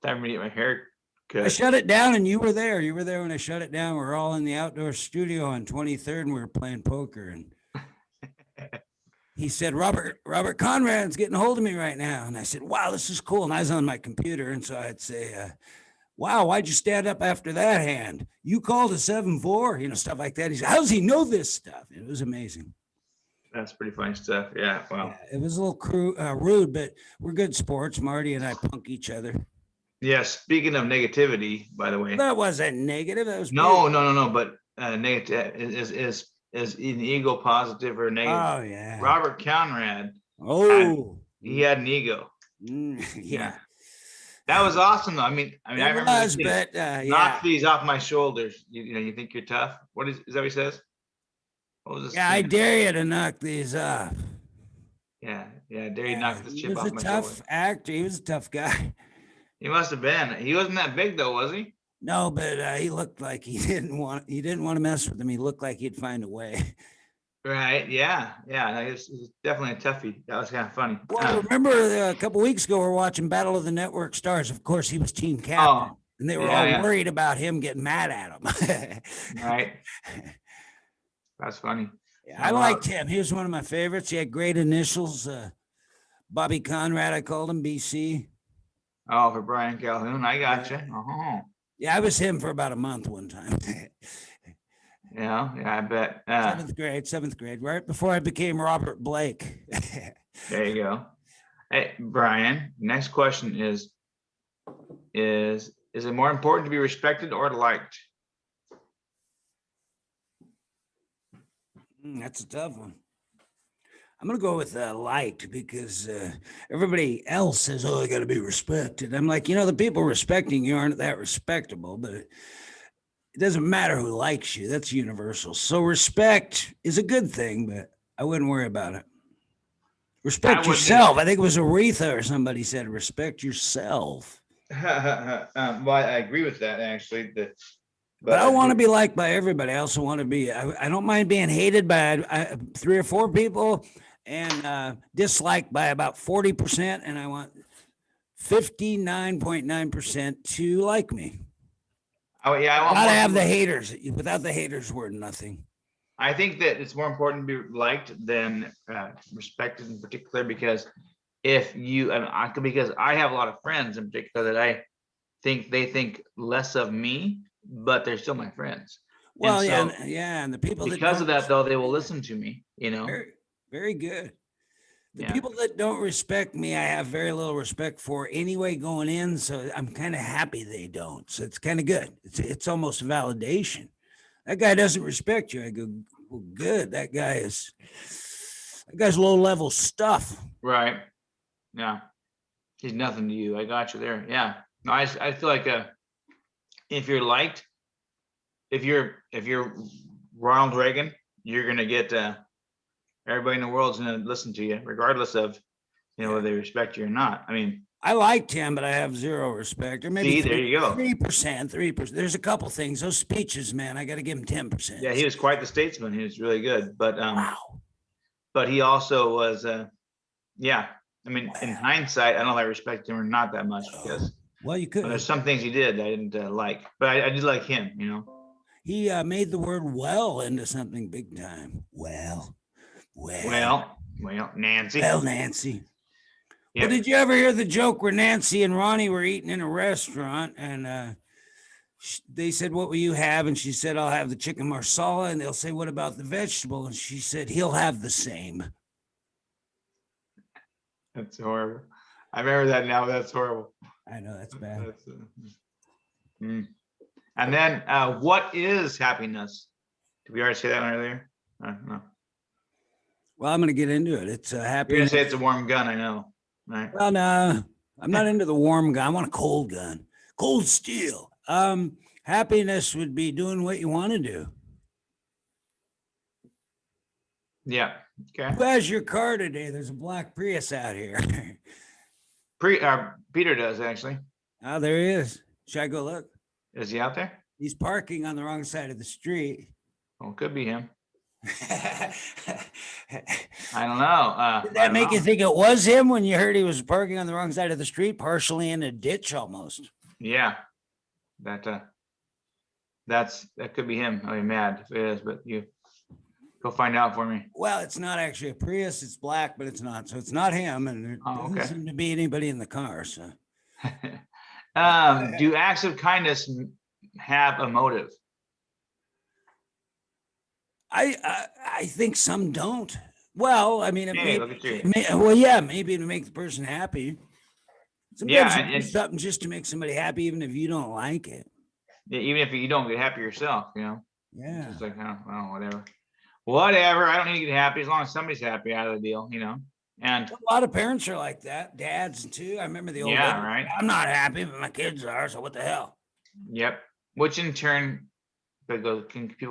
Time to get my hair I cut. shut it down, and you were there. You were there when I shut it down. We were all in the outdoor studio on 23rd, and we were playing poker. And he said, Robert Conrad's getting a hold of me right now." And I said, "Wow, this is cool." And I was on my computer. And so I'd say, "Wow, why'd you stand up after that hand? You called a 7-4, stuff like that." He said, "How does he know this stuff?" It was amazing. That's pretty funny stuff. Yeah. Wow. Yeah, it was a little rude, but we're good sports. Marty and I punk each other. Yeah. Speaking of negativity, by the way. That wasn't negative. That was No. But negative is an ego positive or negative? Oh, yeah. Robert Conrad. Oh, He had an ego. yeah. That was awesome, though. I mean, I remember was, this kid, but knock these off my shoulders. You think you're tough? What is that what he says? What was this? Yeah, I dare you to knock these off. Yeah, dare you knock this chip off my shoulder. He was a tough actor. He was a tough guy. He must have been. He wasn't that big though, was he? No, but he looked like he didn't want to mess with him. He looked like he'd find a way. Right. Yeah. No, he was definitely a toughie. That was kind of funny. Well, remember a couple weeks ago, we were watching Battle of the Network Stars. Of course, he was team captain, and they were all worried about him getting mad at him. Right. That's funny. Yeah, I liked him. He was one of my favorites. He had great initials. Bobby Conrad, I called him, BC. Oh, for Brian Calhoun. I gotcha. Yeah, I was him for about a month one time. Yeah, I bet. Seventh grade, right before I became Robert Blake. There you go. Hey, Brian, next question is Is it more important to be respected or liked? That's a tough one. I'm gonna go with liked because everybody else says, "Oh, I got to be respected." I'm like, the people respecting you aren't that respectable, but it doesn't matter who likes you. That's universal. So respect is a good thing, but I wouldn't worry about it. Respect wouldn't yourself. I think it was Aretha or somebody said, "Respect yourself." Well, I agree with that actually. But I want to be liked by everybody. I also want to be. I don't mind being hated by 3 or 4 people and disliked by about 40%, and I want 59.9% to like me. Oh yeah, I want Gotta more have the people- haters. Without the haters, we're nothing. I think that it's more important to be liked than respected in particular, because if you, because I have a lot of friends in particular that I think they think less of me, but they're still my friends. Well, so yeah, and the people that Because don't of that, though, they will listen to me, very, very good. The Yeah. people that don't respect me, I have very little respect for anyway going in. So I'm kind of happy they don't. So it's kind of good. It's almost validation. That guy doesn't respect you. I go, well, good. That guy's low level stuff. Right. Yeah. He's nothing to you. I got you there. Yeah. No, I feel like if you're liked, if you're Ronald Reagan, you're gonna get everybody in the world's gonna listen to you, regardless of whether they respect you or not. I mean, I liked him, but I have zero respect. Or maybe see, there you go. 3%. There's a couple things. Those speeches, man, I got to give him 10%. Yeah, he was quite the statesman. He was really good, but Wow. but he also was yeah. I mean, in hindsight, I don't know if I respect him or not that much, because Well, you could. there's some things he did I didn't like, but I did like him. He made the word "well" into something big time. Well, Nancy. Well, Nancy. Yep. Well, did you ever hear the joke where Nancy and Ronnie were eating in a restaurant and they said, "What will you have?" And she said, "I'll have the chicken marsala." And they'll say, "What about the vegetable?" And she said, "He'll have the same." That's horrible. I remember that now. That's horrible. I know that's bad. That's, And then, what is happiness? Did we already say that earlier? No. Well, I'm going to get into it. It's You're happy. gonna say it's a warm gun. I know. Right. Well, no, I'm not into the warm gun. I want a cold gun, cold steel. Happiness would be doing what you want to do. Yeah. Okay. Who has your car today? There's a black Prius out here. Peter does actually. Oh, there he is. Should I go look? Is he out there? He's parking on the wrong side of the street. Well, it could be him. Did I don't know. that make you think it was him when you heard he was parking on the wrong side of the street, partially in a ditch almost? Yeah. That could be him. I'll be mad if it is, but you go find out for me. Well, it's not actually a Prius. It's black, but it's not. So it's not him. And there doesn't okay. seem to be anybody in the car. So Do acts of kindness have a motive? I think some don't. Well, I mean, Hey, look at you. maybe to make the person happy. Sometimes Yeah, you do something just to make somebody happy, even if you don't like it. Yeah, even if you don't get happy yourself, Yeah. It's like, oh, whatever. I don't need to get happy as long as somebody's happy out of the deal, And A lot of parents are like that. Dads too. I remember the old. Yeah, lady, right. I'm not happy, but my kids are. So what the hell? yep, which in turn, people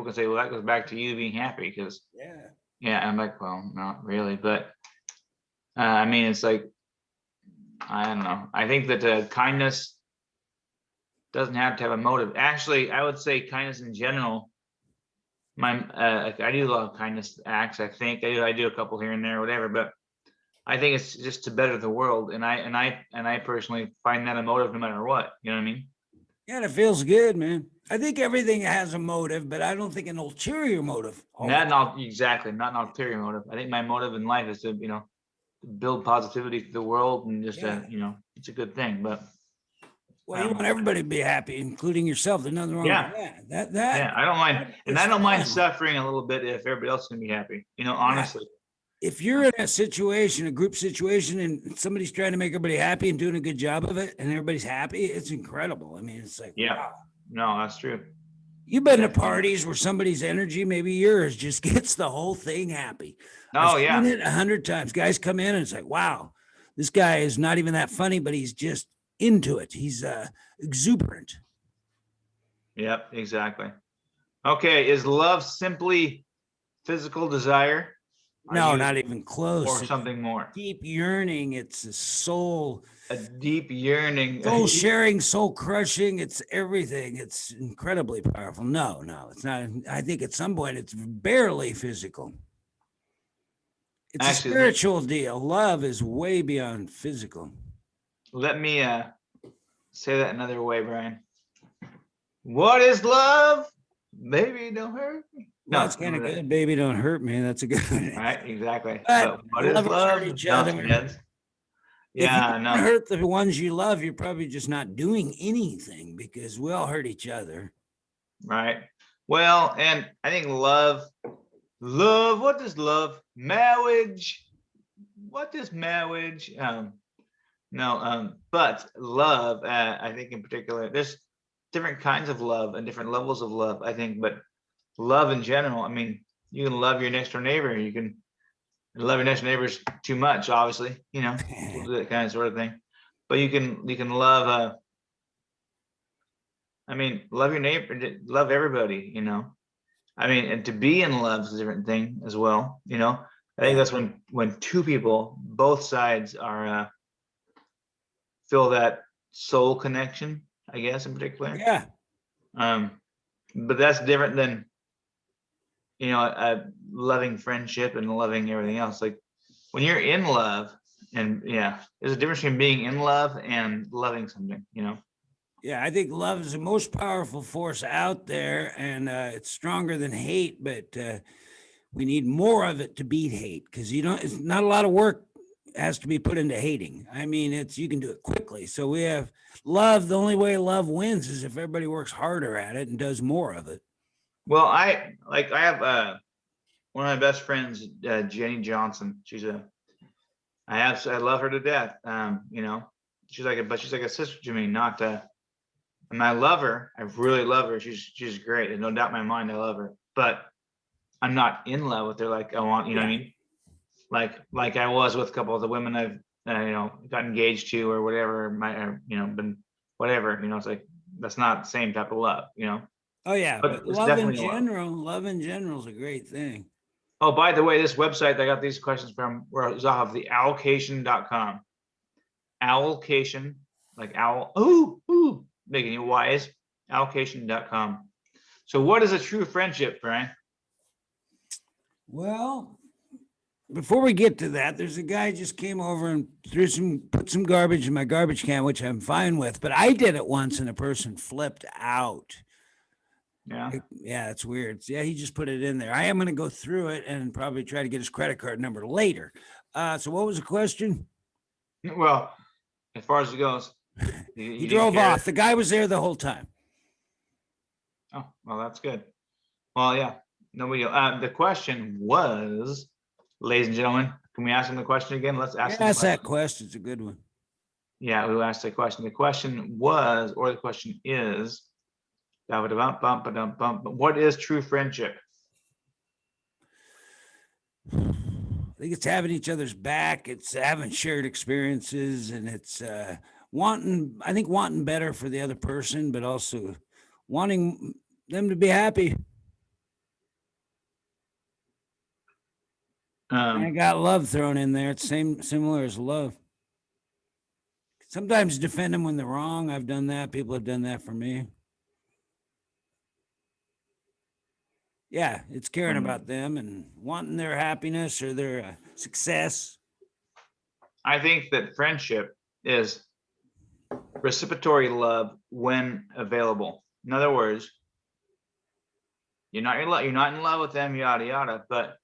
can say, well, that goes back to you being happy, because Yeah. I'm like, well, not really, but I mean, it's like, I don't know. I think that kindness doesn't have to have a motive. Actually, I would say kindness in general. I do a lot of kindness acts. I think I do a couple here and there, whatever. But I think it's just to better the world, and I personally find that a motive no matter what. You know what I mean? Yeah, and it feels good, man. I think everything has a motive, but I don't think an ulterior motive. Exactly, not an ulterior motive. I think my motive in life is to build positivity to the world, and just it's a good thing. But Well, you want everybody to be happy, including yourself. There's nothing wrong with that. That yeah, I don't mind, and I is don't mind fun. suffering a little bit if everybody else can be happy. Honestly, if you're in a situation, a group situation, and somebody's trying to make everybody happy and doing a good job of it, and everybody's happy, it's incredible. I mean, it's like, Yeah. wow. No, that's true. You've been to Definitely. parties where somebody's energy, maybe yours, just gets the whole thing happy. I've Oh seen yeah. it 100 times. Guys come in and it's like, wow, this guy is not even that funny, but he's just into it. He's exuberant. Yep, exactly. Okay, is love simply physical desire? Are No, you not even close. or It's something more? deep yearning. It's a soul A deep yearning. sharing, soul crushing. It's everything. It's incredibly powerful. No, it's not. I think at some point it's barely physical. It's a Actually, spiritual deal. Love is way beyond physical. let me say that another way, Brian. What is love? Baby, don't hurt me. Well, No, that's kind of remember that. good. Baby, don't hurt me. That's a good one. Right, exactly. But But what is lovers hurt love? each No, other. Neds. If you Yeah, don't no. hurt the ones you love, you're probably just not doing anything because we all hurt each other. Right. Well, and I think love, what is love? Marriage. What is marriage? No, but love, I think in particular, there's different kinds of love and different levels of love, I think, but love in general, I mean, you can love your next door neighbor, you can love your next neighbors too much, obviously, we'll do that kind of sort of thing. But you can love I mean, love your neighbor, love everybody, I mean, and to be in love is a different thing as well, I think Yeah. that's when two people, both sides are feel that soul connection, I guess, in particular. Yeah. Um, but that's different than a loving friendship and loving everything else. Like when you're in love, and yeah, there's a difference between being in love and loving something. Yeah. I think love is the most powerful force out there and it's stronger than hate, but we need more of it to beat hate because it's not a lot of work has to be put into hating. I mean, you can do it quickly. So we have love. The only way love wins is if everybody works harder at it and does more of it. Well, I have one of my best friends, Jenny Johnson. I love her to death. She's like a sister to me, not and I love her. I really love her. She's great. There's no doubt in my mind I love her. But I'm not in love with her like I want, what I mean? Like I was with a couple of the women I've got engaged to or whatever, been whatever, it's like that's not the same type of love. Oh yeah, But but it's love in definitely love. general is a great thing. Oh, by the way, this website that I got these questions from was off of the owlcation.com. Owlcation, like owl, ooh, making you wise, owlcation.com. So what is a true friendship, Brian? Well, before we get to that, there's a guy just came over and put some garbage in my garbage can, which I'm fine with. But I did it once, and a person flipped out. Yeah. Yeah, it's weird. Yeah, he just put it in there. I am going to go through it and probably try to get his credit card number later. So what was the question? Well, as far as it goes, he drove off. The guy was there the whole time. Oh, well, that's good. Well, yeah, nobody. The question was, ladies and gentlemen, can we ask him the question again? Let's ask him. Ask that question. It's a good one. Yeah, we asked the question. The question was, or the question is, what is true friendship? I think it's having each other's back. It's having shared experiences, and it's wanting better for the other person, but also wanting them to be happy. I got love thrown in there. It's similar as love. Sometimes defend them when they're wrong. I've done that. People have done that for me. Yeah, it's caring about them and wanting their happiness or their success. I think that friendship is reciprocatory love when available. In other words, you're not in love with them, yada yada, but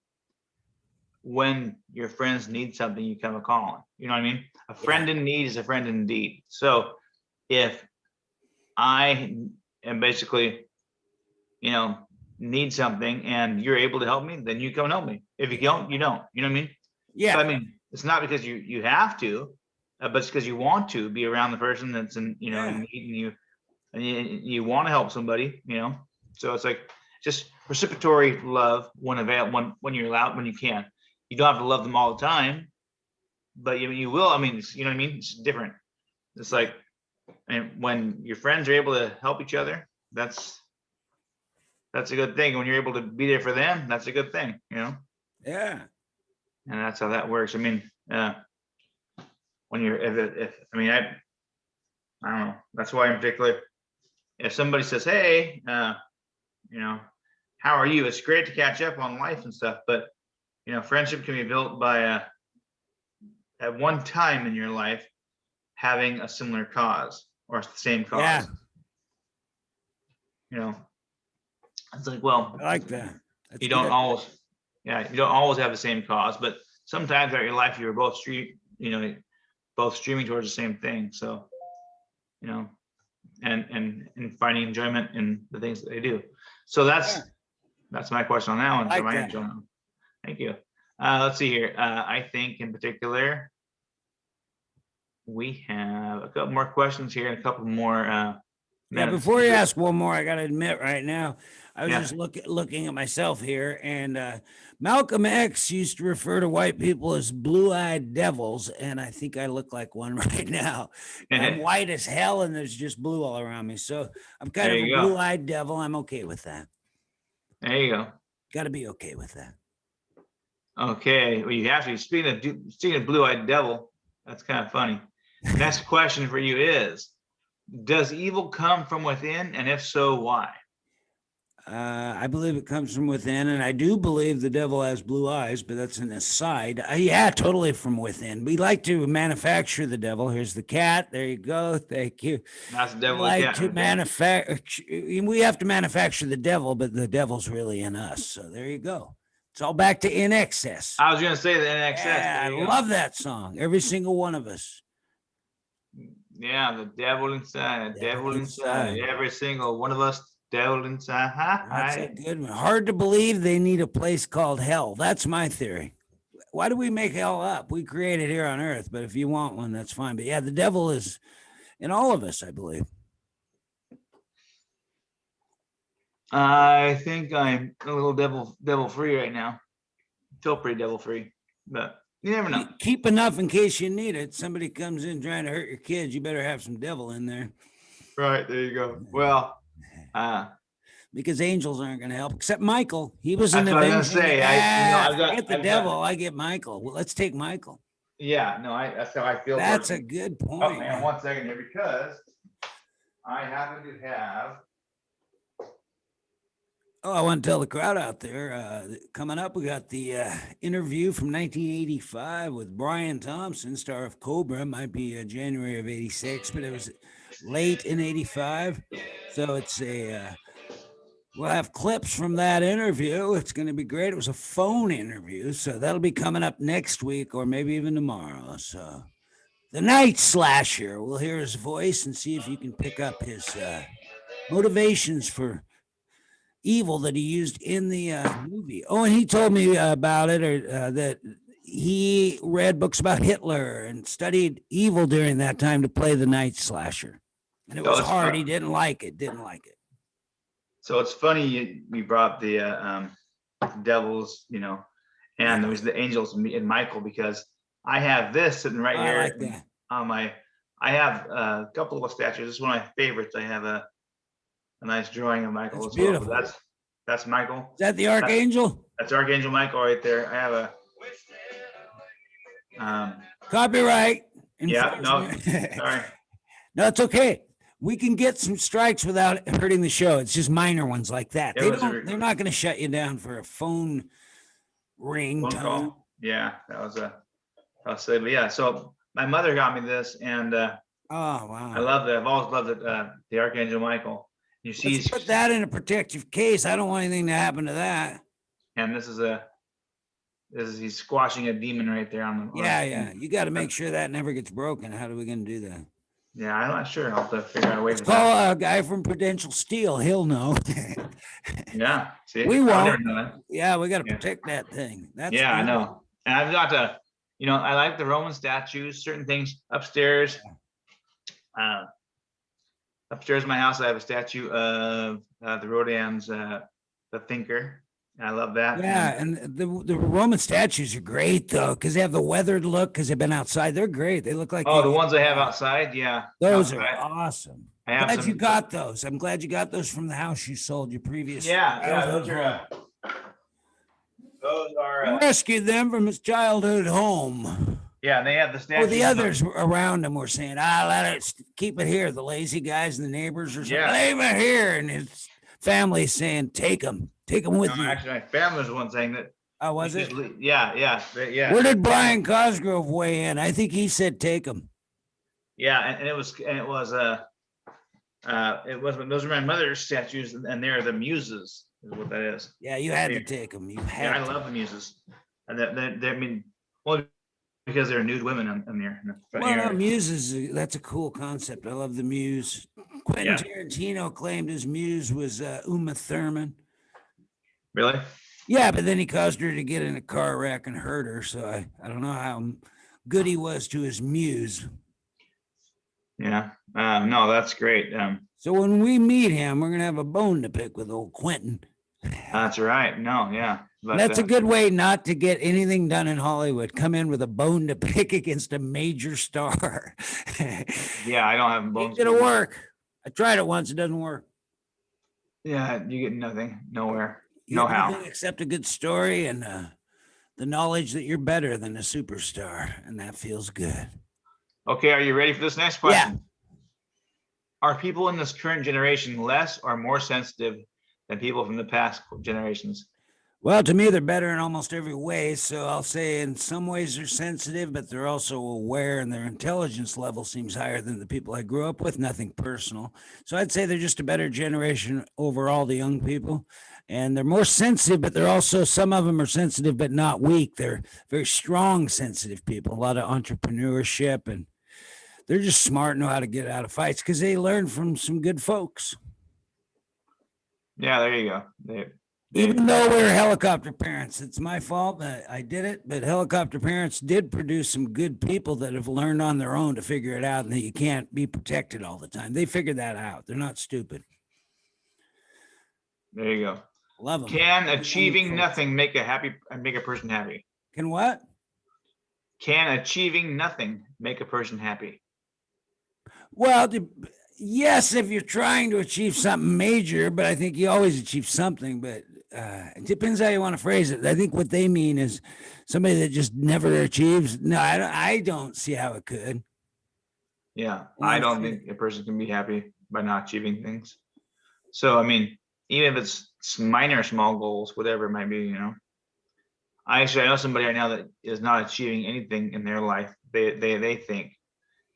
when your friends need something, you come a calling. You know what I mean? A friend in need is a friend indeed. So if I am basically, need something and you're able to help me, then you come and help me. If you don't, you don't. You know what I mean? Yeah. I mean, it's not because you have to, but it's because you want to be around the person that's in, you know, Yeah. in need, and you want to help somebody, you know. So it's like just reciprocatory love when you're allowed, when you can. You don't have to love them all the time, but you will. I mean, you know what I mean? It's different. It's like, and when your friends are able to help each other, that's a good thing. When you're able to be there for them, that's a good thing, you know. Yeah. And that's how that works. I mean, when you're if I mean I don't know. That's why in particular, if somebody says, "Hey, you know, how are you?" It's great to catch up on life and stuff, but you know, friendship can be built by at one time in your life having a similar cause or the same cause. Yeah. You know, it's like, well, I like that. That's you don't good. always, yeah, you don't always have the same cause, but sometimes throughout your life you're both both streaming towards the same thing. So, you know, and finding enjoyment in the things that they do. So Yeah. that's my question on that one. I So like my that. answer on that one. Thank you. Let's see here. I think in particular, we have a couple more questions here and a couple more. Yeah, minutes. before you ask one more, I got to admit right now, I was Yeah. just looking at myself here, and Malcolm X used to refer to white people as blue-eyed devils, and I think I look like one right now. I'm white as hell, and there's just blue all around me, so I'm kind There of a you go. blue-eyed devil. I'm okay with that. There you go. Got to be okay with that. Okay. Well, you have to. Speaking of blue-eyed devil, that's kind of funny. Next question for you is: does evil come from within, and if so, why? I believe it comes from within, and I do believe the devil has blue eyes, but that's an aside. Yeah, totally from within. We like to manufacture the devil. Here's the cat. There you go. Thank you. That's the We devil. like to manufacture. We have to manufacture the devil, but the devil's really in us. So there you go. It's all back to In Excess. I was going to say the NXS. Yeah, I love that song. Every single one of us. Yeah, the devil inside, devil inside. Every single one of us, devil inside. That's a good one. Hard to believe they need a place called hell. That's my theory. Why do we make hell up? We create it here on earth, but if you want one, that's fine. But yeah, the devil is in all of us, I believe. I think I'm a little devil free right now. Feel pretty devil free, but you never know. Keep enough in case you need it. Somebody comes in trying to hurt your kids, you better have some devil in there. Right, there you go. Well, because angels aren't going to help, except Michael. He was an that's what I was avenger. gonna say. I get the devil. I get Michael. Well, let's take Michael. Yeah, no, that's how I feel. That's a good point. Oh man, 1 second here, because I happen to have. Oh, I want to tell the crowd out there, coming up, we got the interview from 1985 with Brian Thompson, star of Cobra. Might be January of 86, but it was late in 85. So it's we'll have clips from that interview. It's going to be great. It was a phone interview, so that'll be coming up next week or maybe even tomorrow. So the Night Slasher, we'll hear his voice and see if you can pick up his motivations for evil that he used in the movie. Oh, and he told me about it, or that he read books about Hitler and studied evil during that time to play the Night Slasher. And it was hard. He didn't like it. So it's funny you brought the devils, you know, and there was the angels and Michael, because I have this sitting right here like that. on my. I have a couple of statues. This is one of my favorites. I have a nice drawing of Michael. That's as well. beautiful. That's Michael. Is that the Archangel? That's Archangel Michael right there. I have a copyright. Yeah, no, sorry. No, it's okay. We can get some strikes without hurting the show. It's just minor ones like that. They're not going to shut you down for a phone ring. Phone call. Yeah, that was I'll say, but yeah. So my mother got me this, and oh wow, I love it. I've always loved it. The Archangel Michael. You see, let's put that in a protective case. I don't want anything to happen to that. And this is he's squashing a demon right there on the. Yeah. You got to make sure that never gets broken. How are we going to do that? Yeah, I'm not sure. I'll have to figure out a way. Let's call a guy from Prudential Steel. He'll know. Yeah, see, we won't. Yeah, we got to protect that thing. That's I know. And I've got You know, I like the Roman statues, certain things upstairs. Uh, Upstairs in my house, I have a statue of the Rodin's the thinker. I love that. Yeah, and the Roman statues are great though, because they have the weathered look because they've been outside. They're great. They look like Oh, the they, ones I have outside, yeah. No, those are awesome. I have Glad you some. got those. I'm glad you got those from the house you sold your previous. Yeah, childhood home. those are. You rescued them from his childhood home. Yeah, they have the Oh, statues. the others around him were saying, let it keep it here. The lazy guys and the neighbors are saying, Yeah. leave it here. And his family saying, take them with No, you. actually, my family was the one saying that. Oh, was it? Yeah. Where did Brian Cosgrove weigh in? I think he said take them. Yeah, and it was those are my mother's statues, and they're the muses, is what that is. Yeah, you had to take them. You had. Yeah, I love the muses, and I mean, well, because they're nude women in there. Well, no, muses, that's a cool concept. I love the muse. Quentin Tarantino claimed his muse was Uma Thurman. Really? Yeah, but then he caused her to get in a car wreck and hurt her. So I don't know how good he was to his muse. Yeah. No, that's great. So when we meet him, we're going to have a bone to pick with old Quentin. That's right. No, yeah. But, that's a good way not to get anything done in Hollywood. Come in with a bone to pick against a major star. Yeah, I don't have bones. It'll work. I tried it once. It doesn't work. Yeah, you get nothing, nowhere, You no get how. nothing except a good story and the knowledge that you're better than a superstar, and that feels good. Okay, are you ready for this next question? Yeah. Are people in this current generation less or more sensitive than people from the past generations? Well, to me, they're better in almost every way. So I'll say in some ways they're sensitive, but they're also aware, and their intelligence level seems higher than the people I grew up with. Nothing personal. So I'd say they're just a better generation overall, the young people. And they're more sensitive, but they're also, some of them are sensitive, but not weak. They're very strong, sensitive people, a lot of entrepreneurship, and they're just smart, know how to get out of fights because they learn from some good folks. Yeah, there you go. Even though we're helicopter parents, it's my fault that I did it, but helicopter parents did produce some good people that have learned on their own to figure it out, and that you can't be protected all the time. They figured that out. They're not stupid. There you go. Love them. Can achieving nothing make a person happy? Can what? Can achieving nothing make a person happy? Well, yes, if you're trying to achieve something major, but I think you always achieve something, but it depends how you want to phrase it. I think what they mean is somebody that just never achieves. No, I don't see how it could. Yeah, I don't think a person can be happy by not achieving things. So, I mean, even if it's minor, small goals, whatever it might be, you know. I know somebody right now that is not achieving anything in their life. They think,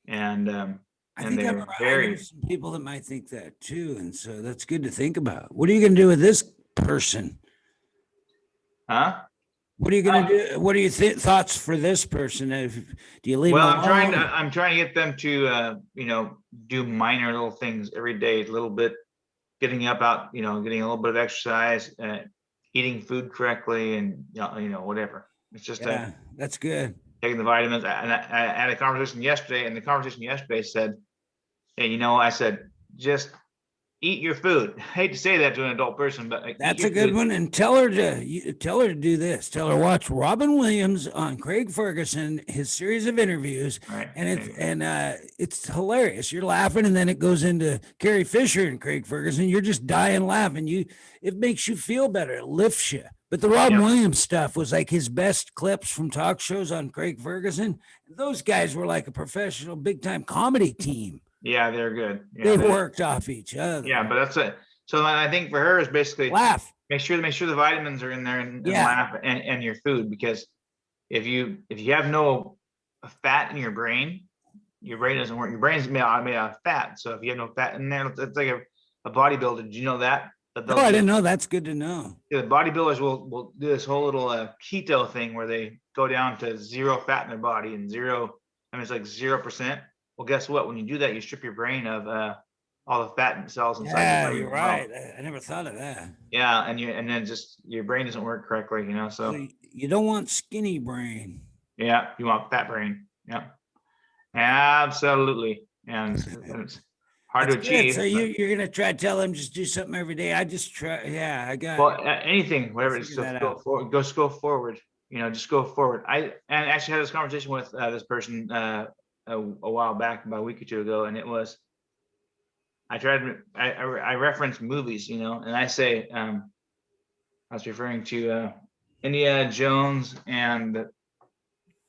and I think they're very some people that might think that too, and so that's good to think about. What are you going to do with this person? Huh? What are you going to do? What are your thoughts for this person? Do you leave? Well, I'm trying to get them to do minor little things every day, a little bit, getting up out, getting a little bit of exercise, eating food correctly, and whatever. It's just that's good. Taking the vitamins. And I had a conversation yesterday, and the conversation yesterday said, hey, I said, just eat your food. I hate to say that to an adult person, but that's a good one. And tell her to do this. Tell her watch Robin Williams on Craig Ferguson, his series of interviews, right. And it's hilarious. You're laughing, and then it goes into Carrie Fisher and Craig Ferguson. You're just dying laughing. It makes you feel better. It lifts you. But the Robin Williams stuff was like his best clips from talk shows on Craig Ferguson. Those guys were like a professional, big time comedy team. Yeah, they're good. Yeah, they worked off each other. Yeah, but that's it. So I think for her is basically laugh. Make sure the vitamins are in there and laugh and your food, because if you have no fat in your brain doesn't work. Your brain's made out of fat. So if you have no fat in there, it's like a bodybuilder. Did you know that? No, I didn't know. That's good to know. Yeah, the bodybuilders will do this whole little keto thing where they go down to zero fat in their body and it's like 0%. Well, guess what? When you do that, you strip your brain of all the fat cells inside. Yeah, you're right. I never thought of that. Yeah, and then just your brain doesn't work correctly, So you don't want skinny brain. Yeah, you want fat brain. Yeah, absolutely. And it's hard to That's good. So achieve. you're gonna try to tell them just do something every day. I just try. Yeah, I got. Well, anything, whatever, Figure just that go out. forward, just go forward. Just go forward. I actually had this conversation with this person a while back, about a week or two ago, and it was, I referenced movies, and I say, I was referring to Indiana Jones and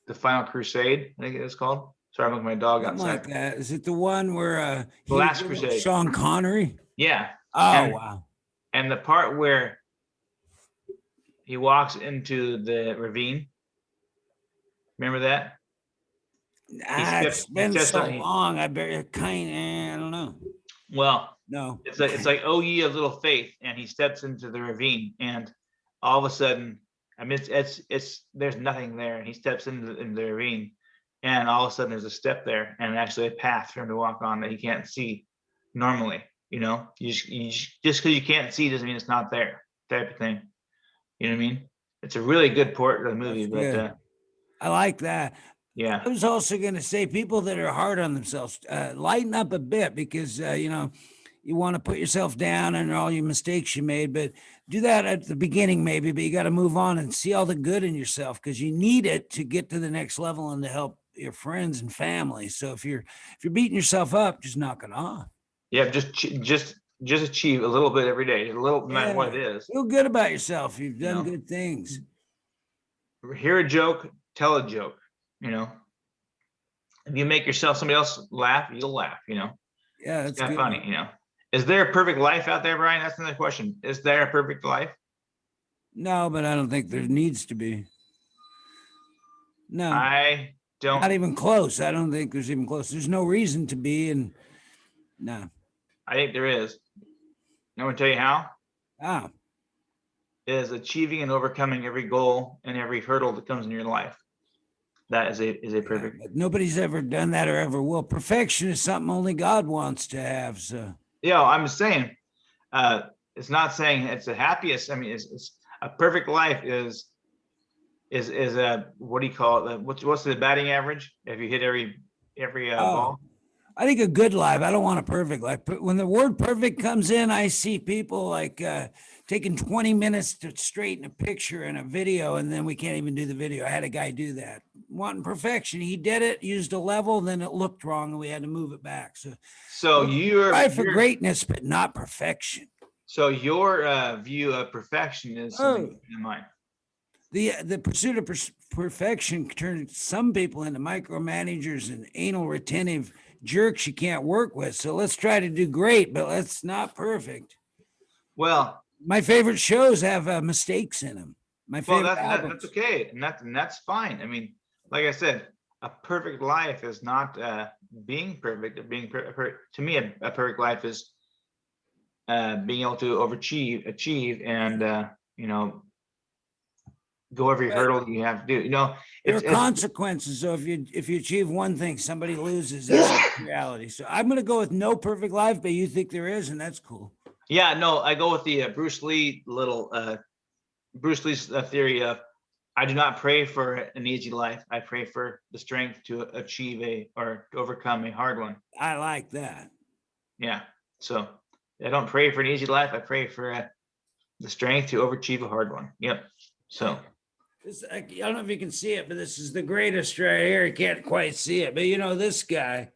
the Final Crusade, I think it is called. Sorry, I'm looking at my dog Something like outside. that. Is it the one where The he was Last with Crusade. Sean Connery? Yeah, Oh and wow. and the part where he walks into the ravine. Remember that? It's He been steps so on. long. I I don't know. Well, No. it's like oh ye of little faith, and he steps into the ravine, and all of a sudden, I mean, it's there's nothing there, and he steps into the ravine, and all of a sudden there's a step there, and actually a path for him to walk on that he can't see normally. Just because you can't see doesn't mean it's not there, type of thing. You know what I mean? It's a really good port of the movie, That's but good. I like that. yeah. I was also going to say people that are hard on themselves, lighten up a bit because, you want to put yourself down and all your mistakes you made, but do that at the beginning, maybe, but you got to move on and see all the good in yourself because you need it to get to the next level and to help your friends and family. So if you're beating yourself up, just knock it off. Yeah, just achieve a little bit every day, a little, no matter what Yeah. it is. Feel good about yourself. You've You done know, good things. hear a joke, tell a joke. You know, if you make yourself, somebody else laugh, you'll laugh. Yeah, It's that's kind of good. funny. Is there a perfect life out there, Brian? That's another question. Is there a perfect life? No, but I don't think there needs to be. No, I not don't. even close. I don't think there's even close. There's no reason to be. And no. I think there is. I'm gonna tell you how. Ah, Is achieving and overcoming every goal and every hurdle that comes in your life. That is a yeah, perfect. but nobody's ever done that or ever will. Perfection is something only God wants to have. So I'm saying, it's not saying it's the happiest. I mean, it's a perfect life is a, what do you call it? What's the batting average if you hit every oh, ball? I think a good life. I don't want a perfect life. But when the word perfect comes in, I see people like taking 20 minutes to straighten a picture and a video, and then we can't even do the video. I had a guy do that, wanting perfection. He did it, used a level, then it looked wrong, and we had to move it back. So So strive for greatness, but not perfection. your view of perfection is something Oh, in mind. the pursuit of perfection turns some people into micromanagers and anal retentive jerks you can't work with. So let's try to do great, but let's not perfect. Well, My favorite shows have mistakes in them. My well, favorite that's albums. okay, and that's fine. I mean, like I said, a perfect life is not being perfect. Or being to me, a perfect life is being able to achieve, and go every But hurdle you have to do. there are It's consequences. So if you achieve one thing, somebody loses. That's reality. So I'm going to go with no perfect life, but you think there is, and that's cool. yeah. No, I go with the Bruce Lee's theory of, I do not pray for an easy life. I pray for the strength to achieve or to overcome a hard one. I like that. Yeah. So I don't pray for an easy life. I pray for the strength to overachieve a hard one. Yep. So I don't know if you can see it, but this is the greatest right here. You can't quite see it, but this guy.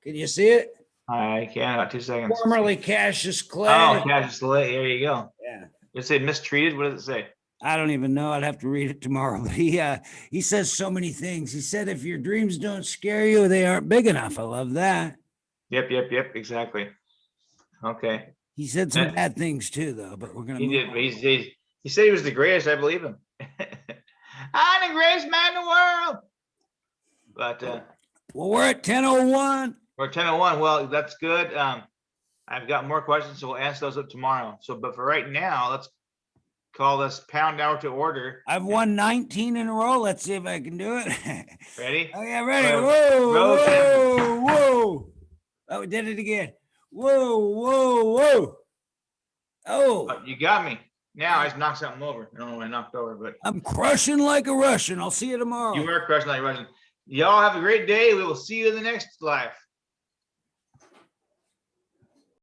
Can you see it? I can, about 2 seconds. Formerly Cassius Clay. Oh, Cassius Clay. There you go. Yeah. It say mistreated. What does it say? I don't even know. I'd have to read it tomorrow. But he says so many things. He said, if your dreams don't scare you, they aren't big enough. I love that. Yep. Exactly. Okay. He said some bad things too, though, but we're going to He move did. on. He said he was the greatest. I believe him. I'm the greatest man in the world. But Well, we're at 10:01. we're 10:01. Well, that's good. I've got more questions, so we'll answer those up tomorrow. So, but for right now, let's call this pound out to order. I've won 19 in a row. Let's see if I can do it. Ready? Oh, yeah, ready. Roll. Whoa. Oh, we did it again. Whoa. Oh, You got me. Now I just knocked something over. I don't know what I knocked over, but I'm crushing like a Russian. I'll see you tomorrow. you were crushing like Russian. Y'all have a great day. We will see you in the next life.